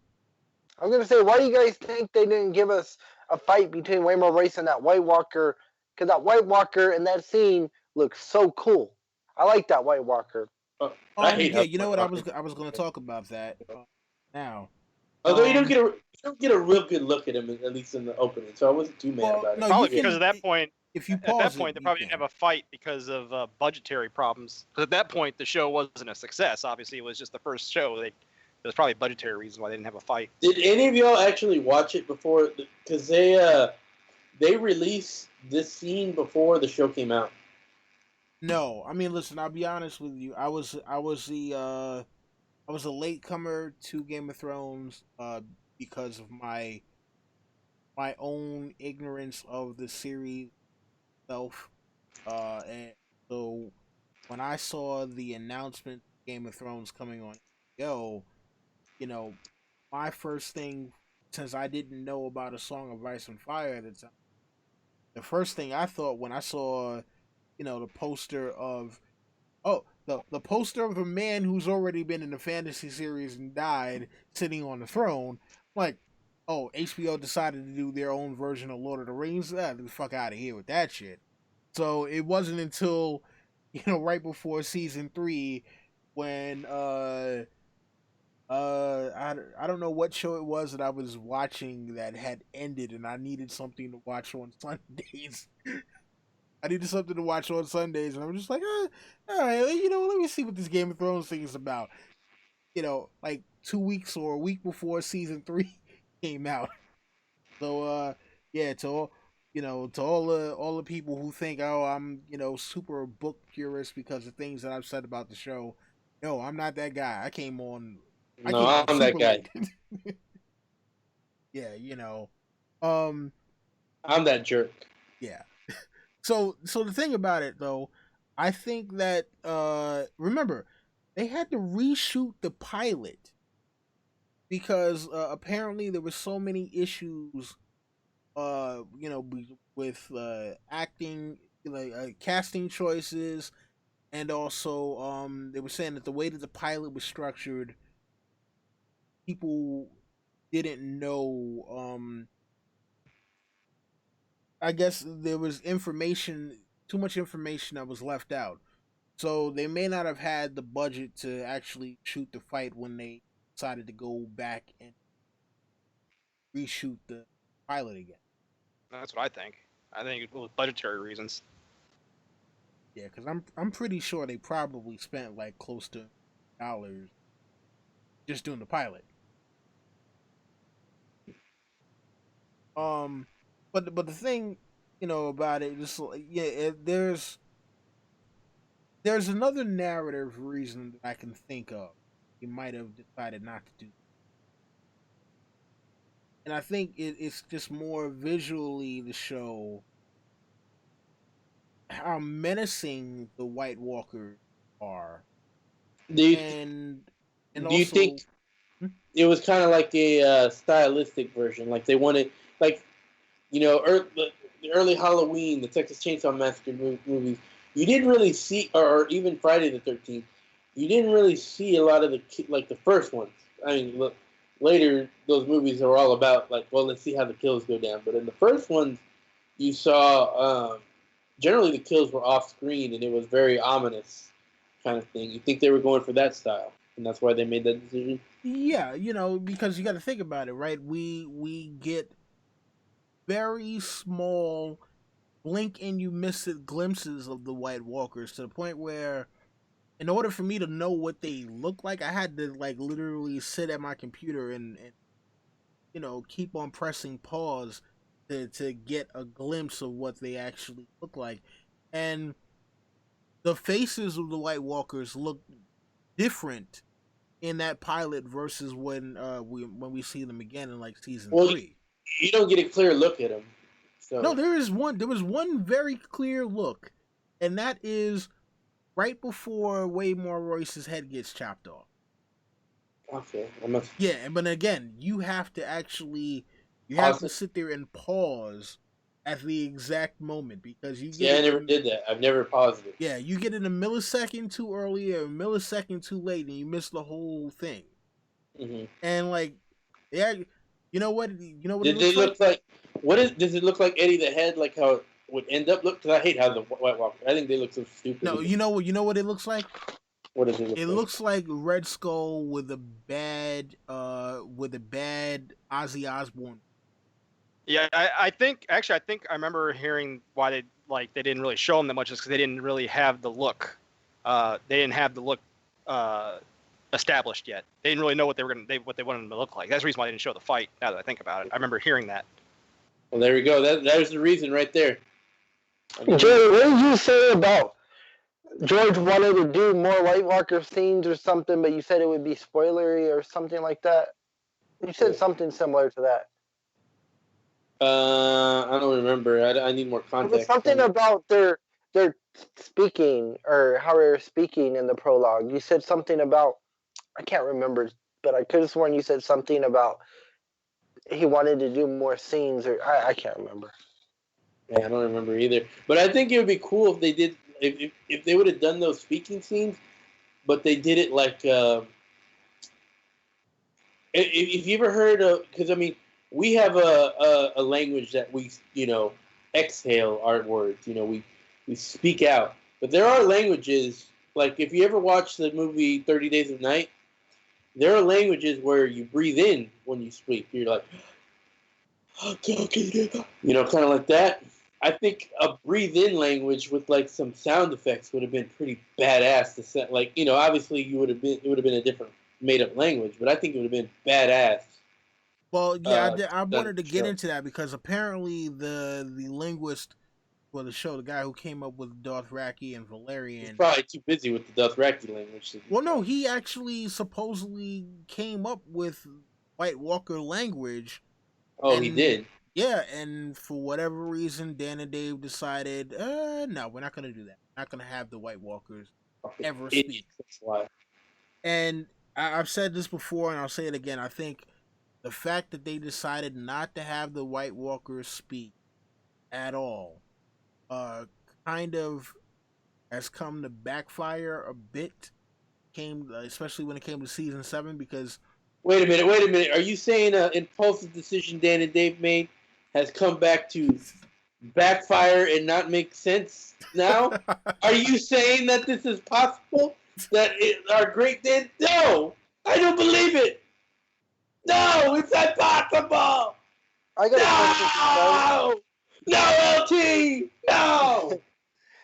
I was gonna say, why do you guys think they didn't give us a fight between Waymar Royce and that White Walker? Because that White Walker in that scene looks so cool. I like that White Walker. I hate Yeah, how you know White what, Walker. I was going to talk about that now. Although Um, you don't get a real good look at him, at least in the opening, so I wasn't too mad well, about it. no, you Probably Yeah. because can at that point, if you at that pause it, point, they you probably didn't can. have a fight because of budgetary problems. Because at that point, the show wasn't a success. Obviously, it was just the first show. There's probably budgetary reasons why they didn't have a fight. Did any of y'all actually watch it before? Because they released this scene before the show came out. No, I mean, listen, I'll be honest with you. I was a latecomer to Game of Thrones because of my own ignorance of the series itself. And so when I saw the announcement Game of Thrones coming on, yo, you know, my first thing, since I didn't know about A Song of Ice and Fire at the time, the first thing I thought when I saw, you know, the poster of the poster of a man who's already been in the fantasy series and died sitting on the throne, like, oh, HBO decided to do their own version of Lord of the Rings. Ah, the fuck out of here with that shit. So it wasn't until, you know, right before season 3 when I don't know what show it was that I was watching that had ended and I needed something to watch on Sundays. I needed something to watch on Sundays, and I'm just like, all right, you know, let me see what this Game of Thrones thing is about. You know, like 2 weeks or a week before season 3 came out. So, yeah, to all, you know, to all the people who think, oh, I'm, you know, super book purist because of things that I've said about the show. No, I'm not that guy. I came No, on I'm that super guy. late. Yeah, you know, um, I'm that jerk. yeah. So the thing about it though, I think that remember, they had to reshoot the pilot because apparently there were so many issues you know with acting, like casting choices, and also they were saying that the way that the pilot was structured, people didn't know I guess there was too much information that was left out. So they may not have had the budget to actually shoot the fight when they decided to go back and reshoot the pilot again. That's what I think. I think it was budgetary reasons. Yeah, because I'm pretty sure they probably spent like close to dollars just doing the pilot. Um, but the thing, you know, about it is yeah, there's another narrative reason that I can think of. He might have decided not to do, and I think it's just more visually the show how menacing the White Walkers are, Do you, and do you also, think it was kind of like a stylistic version? Like they wanted, like, the early Halloween, the Texas Chainsaw Massacre movies. You didn't really see, or even Friday the 13th. You didn't really see a lot of like the first ones. I mean, look, later those movies are all about like, well, let's see how the kills go down. But in the first ones, you saw generally the kills were off screen, and it was very ominous kind of thing. You think they were going for that style, and that's why they made that decision? yeah, because you got to think about it, right? We get very small, blink and you miss it glimpses of the White Walkers to the point where, in order for me to know what they look like, I had to like literally sit at my computer and keep on pressing pause to get a glimpse of what they actually look like. And the faces of the White Walkers look different in that pilot versus when we see them again in like season Well, 3. you don't get a clear look at them. So No, there was one very clear look, and that is right before Waymar Royce's head gets chopped off. okay, Yeah, but again, you have to Pause it? sit there and pause at the exact moment because you Yeah, I get never did that. I've never paused it. yeah, you get it a millisecond too early or a millisecond too late, and you miss the whole thing. Hmm. And like, yeah, you know what? You know what it Did they looks like? look like? Does it look like Eddie the Head? Like how it would end up look? Because I hate how the White Walker. I think they look so stupid. No, you know what it looks like? What does it look It like? looks like Red Skull with a bad Ozzy Osbourne. Yeah, I think I remember hearing why they didn't really show them that much is because they didn't really have the look. They didn't have the look established yet. They didn't really know what they wanted them to look like. That's the reason why they didn't show the fight. Now that I think about it, I remember hearing that. Well, there we go. There's the reason right there. Jerry, what did you say about George wanted to do more White Walker scenes or something, but you said it would be spoilery or something like that? You said something similar to that. I don't remember. I need more It context. was something about their speaking or how they were speaking in the prologue. You said something about, I can't remember, but I could have sworn you said something about he wanted to do more scenes, or I can't remember. Yeah, I don't remember either. But I think it would be cool if they did, if they would have done those speaking scenes, but they did it like, if you ever heard of, because I mean, we have a language that we, exhale our words, we speak out. But there are languages, like if you ever watch the movie 30 Days of Night, there are languages where you breathe in when you speak. You're like, kind of like that. I think a breathe-in language with like some sound effects would have been pretty badass to set. Like, obviously it would have been a different made-up language, but I think it would have been badass. Well, yeah, I wanted to get show. into that because apparently the linguist for the show, the guy who came up with Dothraki and Valerian, He's probably too busy with the Dothraki language. Well, no, he actually supposedly came up with White Walker language. Oh, he did? Yeah, and for whatever reason, Dan and Dave decided, no, we're not going to do that. We're not going to have the White Walkers ever speak. That's why. And I've said this before, and I'll say it again. I think the fact that they decided not to have the White Walkers speak at all kind of has come to backfire a bit, especially when it came to season 7, because... Wait a minute. Are you saying an impulsive decision Dan and Dave made has come back to backfire and not make sense now? Are you saying that this is possible? That our great Dan... No! I don't believe it! No! It's impossible! I got No, LT! No!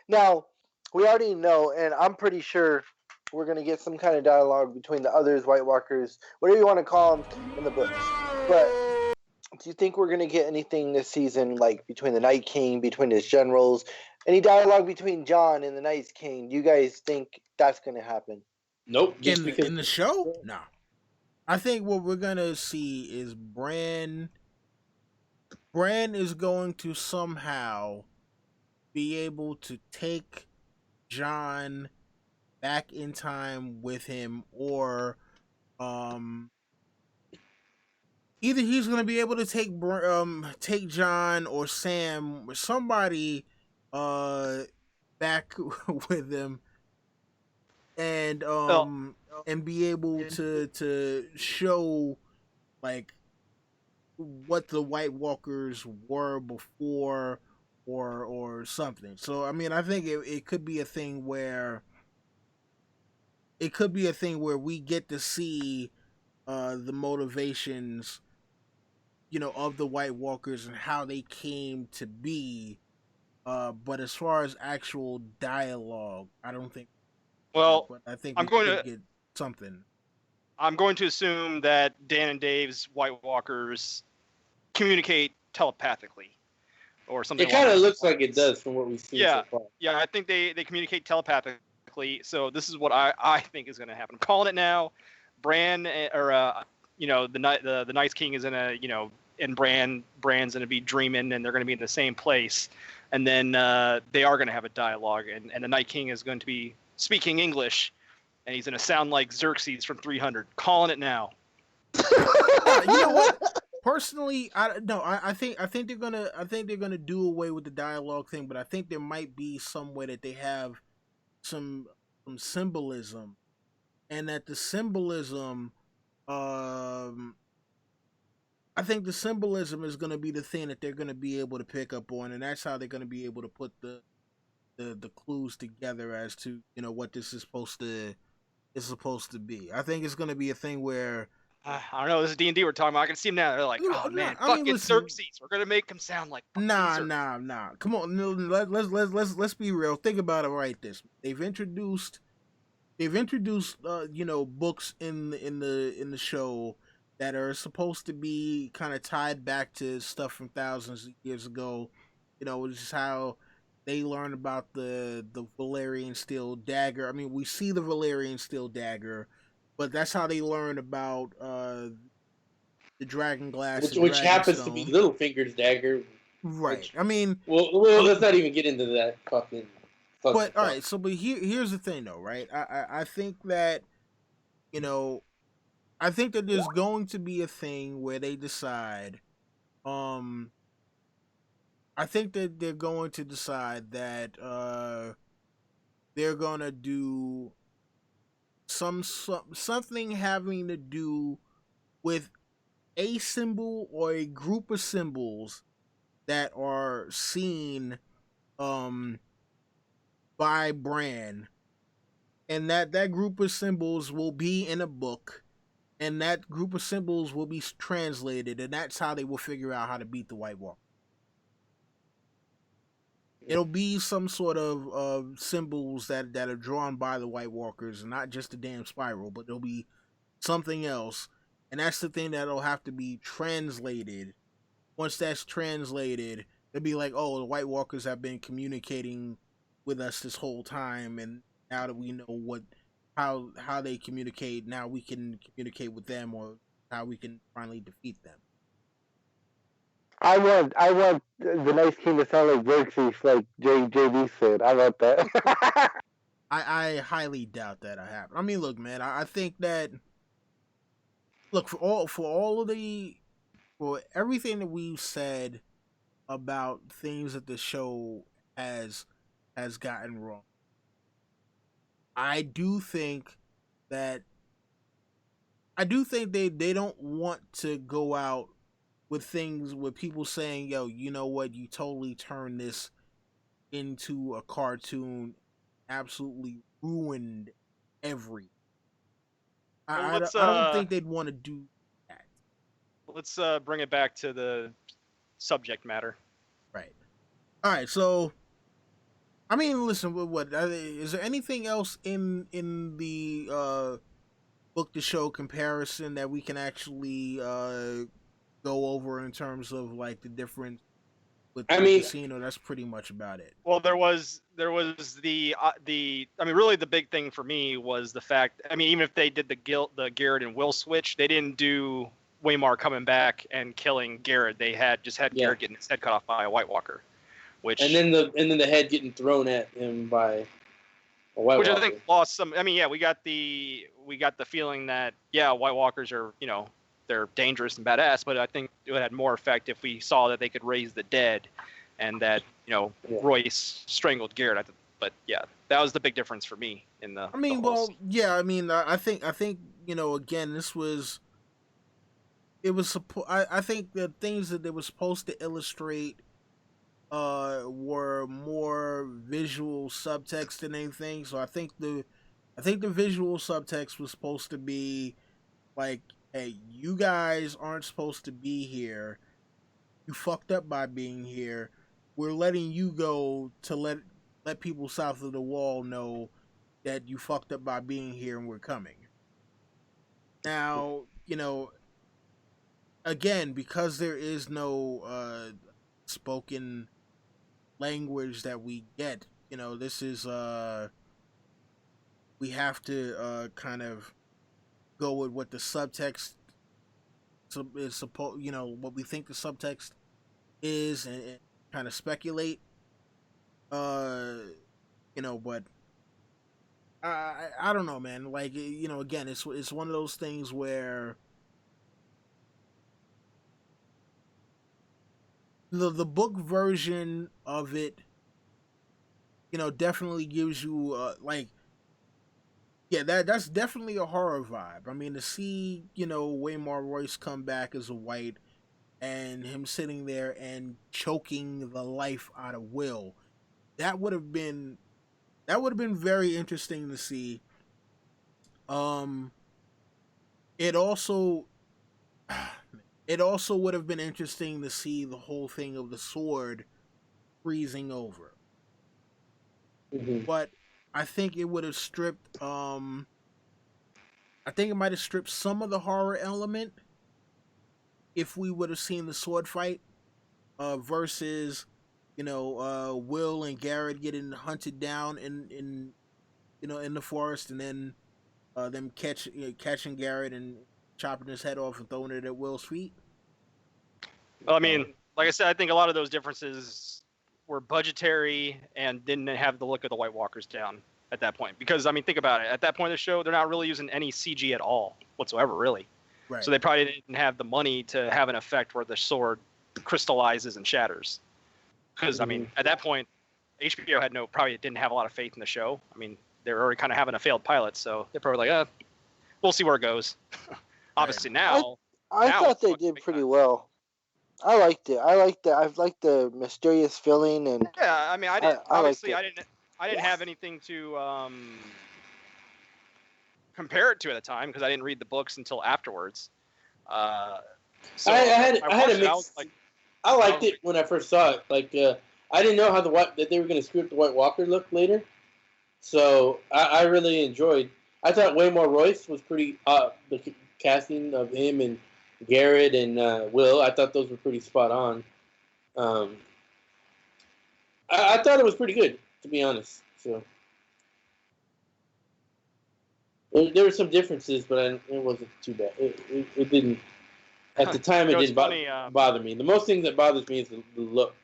Now, we already know, and I'm pretty sure we're going to get some kind of dialogue between the others, White Walkers, whatever you want to call them in the books. But do you think we're going to get anything this season, like between the Night King, between his generals, any dialogue between Jon and the Night King? Do you guys think that's going to happen? Nope. In the show? No. I think what we're going to see is Bran is going to somehow be able to take John back in time with him, or either he's gonna be able to take John or Sam or somebody back with him, and Well, and be able to show like what the White Walkers were before, or something. So I mean, I think it could be a thing where we get to see the motivations, of the White Walkers and how they came to be. But as far as actual dialogue, I don't think. well, But I think I'm we going could to get something. I'm going to assume that Dan and Dave's White Walkers communicate telepathically, or something. It kind of along looks those like it lines. does from what we've seen Yeah. so far. Yeah, I think they communicate telepathically. So this is what I think is going to happen. I'm calling it now. Bran the Night King is in and Brand's going to be dreaming, and they're going to be in the same place, and then they are going to have a dialogue, and the Night King is going to be speaking English, and he's going to sound like Xerxes from 300. Calling it now. You know what? Personally, I think they're gonna do away with the dialogue thing, but I think there might be some way that they have some symbolism, and that the symbolism, I think the symbolism is gonna be the thing that they're gonna be able to pick up on, and that's how they're gonna be able to put the clues together as to what this is supposed to be. I think it's gonna be a thing where. I don't know. This is D&D we're talking about. I can see them now. They're like, No, oh man, I mean, fucking listen. Xerxes. We're gonna make him sound like fucking Xerxes. Nah. Come on, no, let's be real. Think about it right this. They've introduced books in the show that are supposed to be kind of tied back to stuff from thousands of years ago. Which is how they learn about the Valyrian steel dagger. I mean, we see the Valyrian steel dagger, but that's how they learn about the dragon glass, Which happens to be Littlefinger's dagger. Right. Which, I mean, well, let's not even get into that fucking. but all stuff. right. So, but here's the thing, though, right? I think that I think that there's going to be a thing where they decide. I think that they're going to decide that they're gonna do something having to do with a symbol or a group of symbols that are seen by Bran, and that group of symbols will be in a book, and that group of symbols will be translated, and that's how they will figure out how to beat the White Walker. It'll be some sort of symbols that are drawn by the White Walkers, and not just the damn spiral, but there'll be something else, and that's the thing that'll have to be translated. Once that's translated, it'll be like, oh, the White Walkers have been communicating with us this whole time, and now that we know how they communicate, now we can communicate with them, or how we can finally defeat them. I want the Night King to sound like Xerxes, like JB said. I want that. I highly doubt that happen. I mean, look, man, I think that for everything that we've said about things that the show has gotten wrong, I do think they don't want to go out with things with people saying, yo, you know what, you totally turned this into a cartoon, absolutely ruined everything. I don't think they'd want to do that. Let's bring it back to the subject matter. Right. All right. So, I mean, listen. What is there anything else in the book to show comparison that we can actually go over in terms of like the difference with the casino? That's pretty much about it. Well, there was the I mean, really the big thing for me was the fact. I mean, even if they did the Gared and Will switch, they didn't do Waymar coming back and killing Gared. They had Gared getting his head cut off by a White Walker. which and then the head getting thrown at him by a White Walker. I think lost some. I mean, yeah, we got the feeling that White Walkers are they're dangerous and badass, but I think it had more effect if we saw that they could raise the dead, and that Royce strangled Gared. But yeah, that was the big difference for me in the. I mean, I think again, this was. It was I think the things that they were supposed to illustrate were more visual subtext than anything. So I think the visual subtext was supposed to be like, hey, you guys aren't supposed to be here. You fucked up by being here. We're letting you go to let people south of the wall know that you fucked up by being here, and we're coming. Now, again, because there is no spoken language that we get, this is we have to kind of go with what the subtext is supposed, what we think the subtext is, and kind of speculate. But I don't know, man. Like, again, it's one of those things where the book version of it, definitely gives you that's definitely a horror vibe. I mean, to see Waymar Royce come back as a white, and him sitting there and choking the life out of Will, that would have been very interesting to see. It also would have been interesting to see the whole thing of the sword freezing over. Mm-hmm. But I think it would have stripped I think it might have stripped some of the horror element if we would have seen the sword fight versus Will and Gared getting hunted down in the forest, and then them catching Gared and chopping his head off and throwing it at Will's feet. Well, I mean, like I said, I think a lot of those differences were budgetary and didn't have the look of the White Walkers down at that point. Because, I mean, think about it. At that point of the show, they're not really using any CG at all whatsoever, really. Right. So they probably didn't have the money to have an effect where the sword crystallizes and shatters. Because, I mean, at that point, HBO probably didn't have a lot of faith in the show. I mean, they were already kind of having a failed pilot, so they're probably like, we'll see where it goes. Obviously now... I thought they did pretty well. I liked it. I liked the mysterious feeling, and yeah. I mean, I didn't. Obviously, I didn't have anything to compare it to at the time because I didn't read the books until afterwards. So I had a mix. I liked it when I first saw it. Like, I didn't know that they were going to screw up the White Walker look later. So I really enjoyed. I thought Waymar Royce was pretty. The casting of him and Gared and Will, I thought those were pretty spot on. I thought it was pretty good, to be honest. So there were some differences, but it wasn't too bad. It didn't. At the time, it didn't bother me. The most thing that bothers me is the look.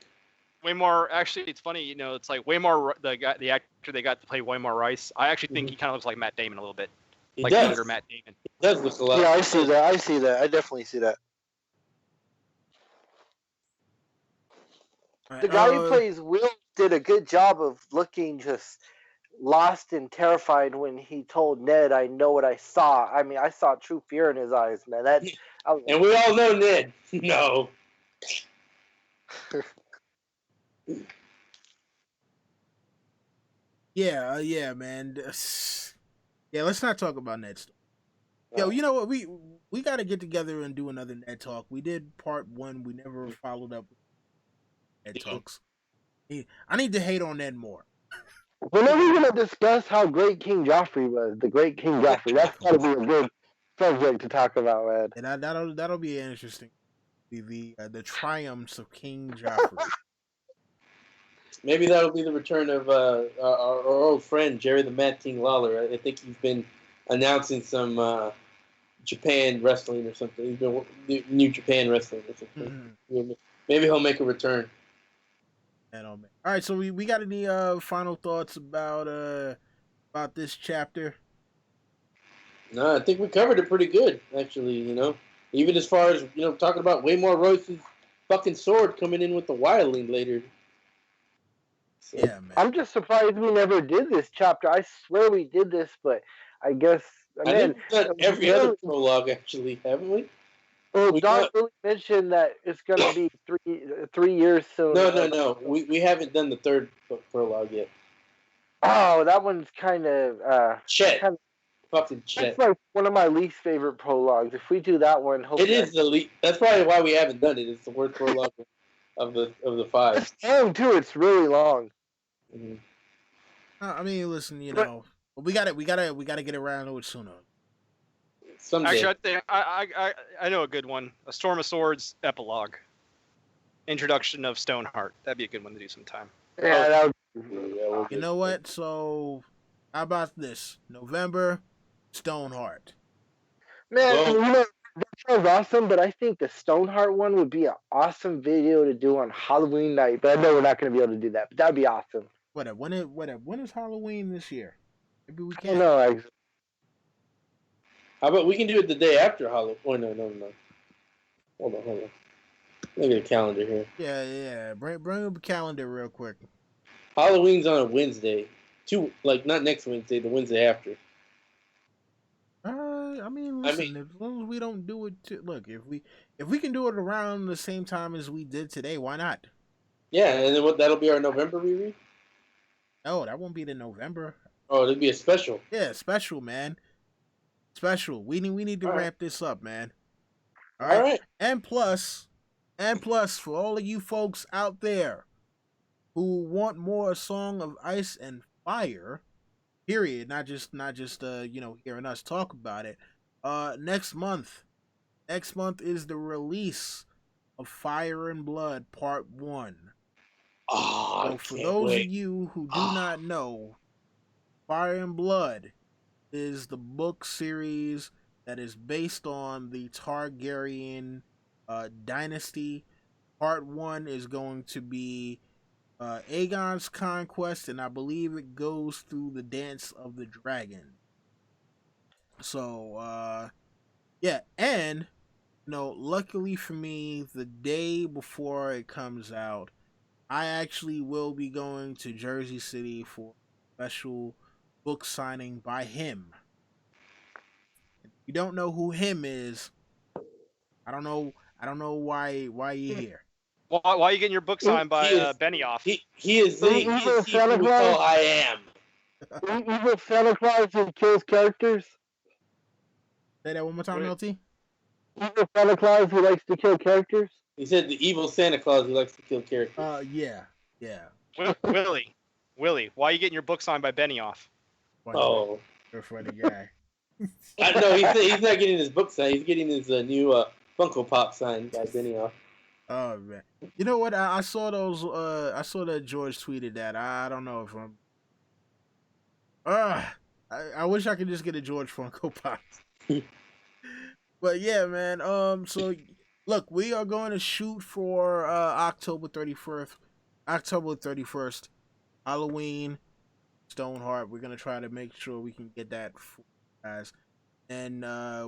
Waymar, actually, it's funny. It's like Waymar, the actor they got to play Waymar Royce. I actually think he kind of looks like Matt Damon a little bit. He like does. younger Matt Damon. He does look a lot. Yeah, I see that. I definitely see that. The guy who plays Will did a good job of looking just lost and terrified when he told Ned, "I know what I saw." I mean, I saw true fear in his eyes, man. And we all know Ned. No. Yeah, man. Yeah, let's not talk about Ned stuff. Yo, you know what? We got to get together and do another Ned talk. We did part 1. We never followed up with Ned talks. I need to hate on Ned more. When are we going to discuss how great King Joffrey was? The great King Joffrey. That's got to be a good subject to talk about, man. And that'll be interesting. The triumphs of King Joffrey. Maybe that'll be the return of our old friend Jerry the Mad King Lawler. I think he's been announcing some Japan wrestling or something. He's been New Japan wrestling or something. Mm-hmm. Maybe he'll make a return. Man, oh man. All right, so we got any final thoughts about this chapter? No, I think we covered it pretty good, actually. Even as far as talking about Waymar Royce's fucking sword coming in with the wildling later. So, Yeah, man. I'm just surprised we never did this chapter. I swear we did this, but I guess I think we've done every other prologue, actually, haven't we? Well, we Doc got- really mentioned that it's gonna be 3 years soon. No. We haven't done the third prologue yet. Oh, that one's kind of Chet. Fucking That's Chet. like one of my least favorite prologues. If we do that one, It is the least. That's probably why we haven't done it. It's the worst prologue of the five. It's long too. It's really long. Mm-hmm. I mean, listen, we got it. We gotta get around to it sooner. Someday. Actually, I know a good one. A Storm of Swords epilogue. Introduction of Stoneheart. That'd be a good one to do sometime. Yeah, that we'll You know what? So, how about this? November, Stoneheart. man, Well- that sounds awesome. But I think the Stoneheart one would be an awesome video to do on Halloween night. But I know we're not going to be able to do that. But that'd be awesome. When is Halloween this year? Maybe we I can. don't know. How about we can do it the day after Halloween? Oh, no. Hold on. Look at the calendar here. Yeah. Bring up a calendar real quick. Halloween's on a Wednesday. Not next Wednesday, the Wednesday after. I mean, listen. As long as we don't do it, look. If we can do it around the same time as we did today, why not? Yeah, and then that'll be our November reread? No, that won't be the November. Oh, it'll be a special. Yeah, special, man. Special. We need to All right. ramp this up, man. All right. And plus, for all of you folks out there who want more Song of Ice and Fire, period, not just hearing us talk about it. Next month is the release of Fire and Blood Part 1. Oh, So for those of you who do not know, Fire and Blood is the book series that is based on the Targaryen dynasty. Part 1 is going to be Aegon's conquest, and I believe it goes through the Dance of the Dragon. So, yeah, and, luckily for me, the day before it comes out, I actually will be going to Jersey City for a special book signing by him. If you don't know who him is, I don't know why you're here. Why are you getting your book signed by Benioff? He is he who we call I am. Evil Santa Claus who kills characters. Say that one more time, LT. Evil Santa Claus who likes to kill characters. He said the evil Santa Claus who likes to kill characters. Yeah. Willie, why are you getting your book signed by Benioff? Oh. You're a funny guy. No, he's not getting his book signed. He's getting his new Funko Pop signed by Benioff. Oh man, you know what? I saw those. I saw that George tweeted that. I don't know if I'm. I wish I could just get a George Funko Pop. But yeah, man. So look, we are going to shoot for October 31st, Halloween, Stoneheart. We're gonna try to make sure we can get that for you guys, and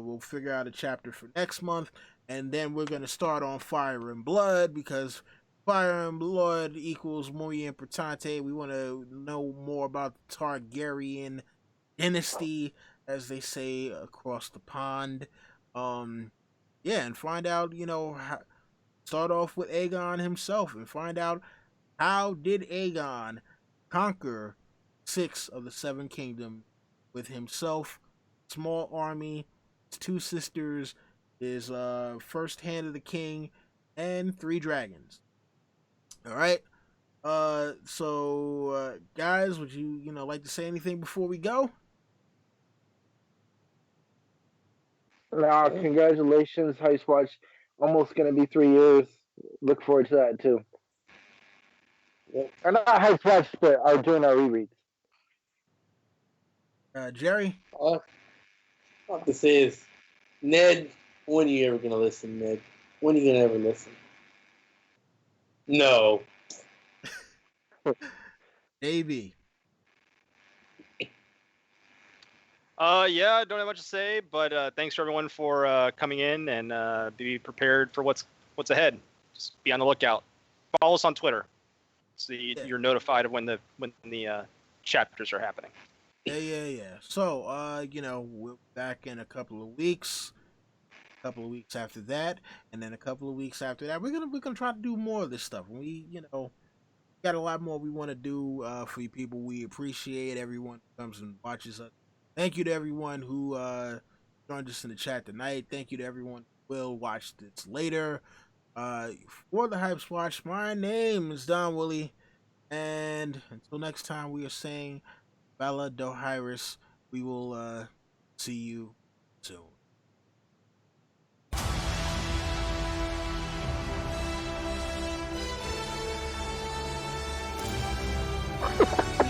we'll figure out a chapter for next month. And then we're going to start on Fire and Blood, because Fire and Blood equals muy importante. We want to know more about the Targaryen dynasty, as they say across the pond. Yeah, and find out, start off with Aegon himself and find out how did Aegon conquer 6 of the 7 kingdoms with himself, small army, his 2 sisters, his first hand of the king, and 3 dragons. All right. So guys, would you like to say anything before we go? Congratulations, Heist Watch. Almost going to be 3 years. Look forward to that too. Yep. Or not Heist Watch, but doing our rereads. Jerry? All I have to say is, Ned, when are you ever going to listen, Ned? When are you going to ever listen? No. AB. Yeah, I don't have much to say, but thanks for everyone for coming in, and be prepared for what's ahead. Just be on the lookout. Follow us on Twitter, so you're notified of when the chapters are happening. Yeah. So, we're back in a couple of weeks. A couple of weeks after that, and then a couple of weeks after that, we're gonna try to do more of this stuff. We, got a lot more we want to do for you people. We appreciate everyone who comes and watches us. Thank you to everyone who joined us in the chat tonight. Thank you to everyone who will watch this later. For the Hypes Watch, my name is Don Willie, and until next time, we are saying Bella Dohyrus. We will see you soon.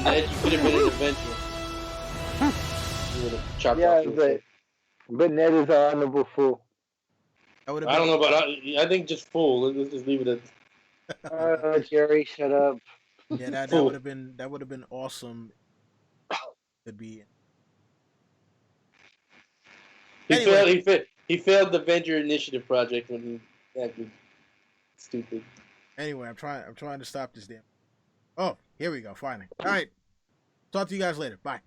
Ned, you could have been an adventurer. You would have chopped Yeah, off your head. but Ned is an honorable fool. That would have I been. don't know about. I think just fool. Let's just leave it at Jerry, shut up. Yeah, that fool. would have been awesome. Could be. Anyway. He failed the Venture Initiative project when he acted stupid. Anyway, I'm trying to stop this damn. Oh, here we go. Finally. All right. Talk to you guys later. Bye.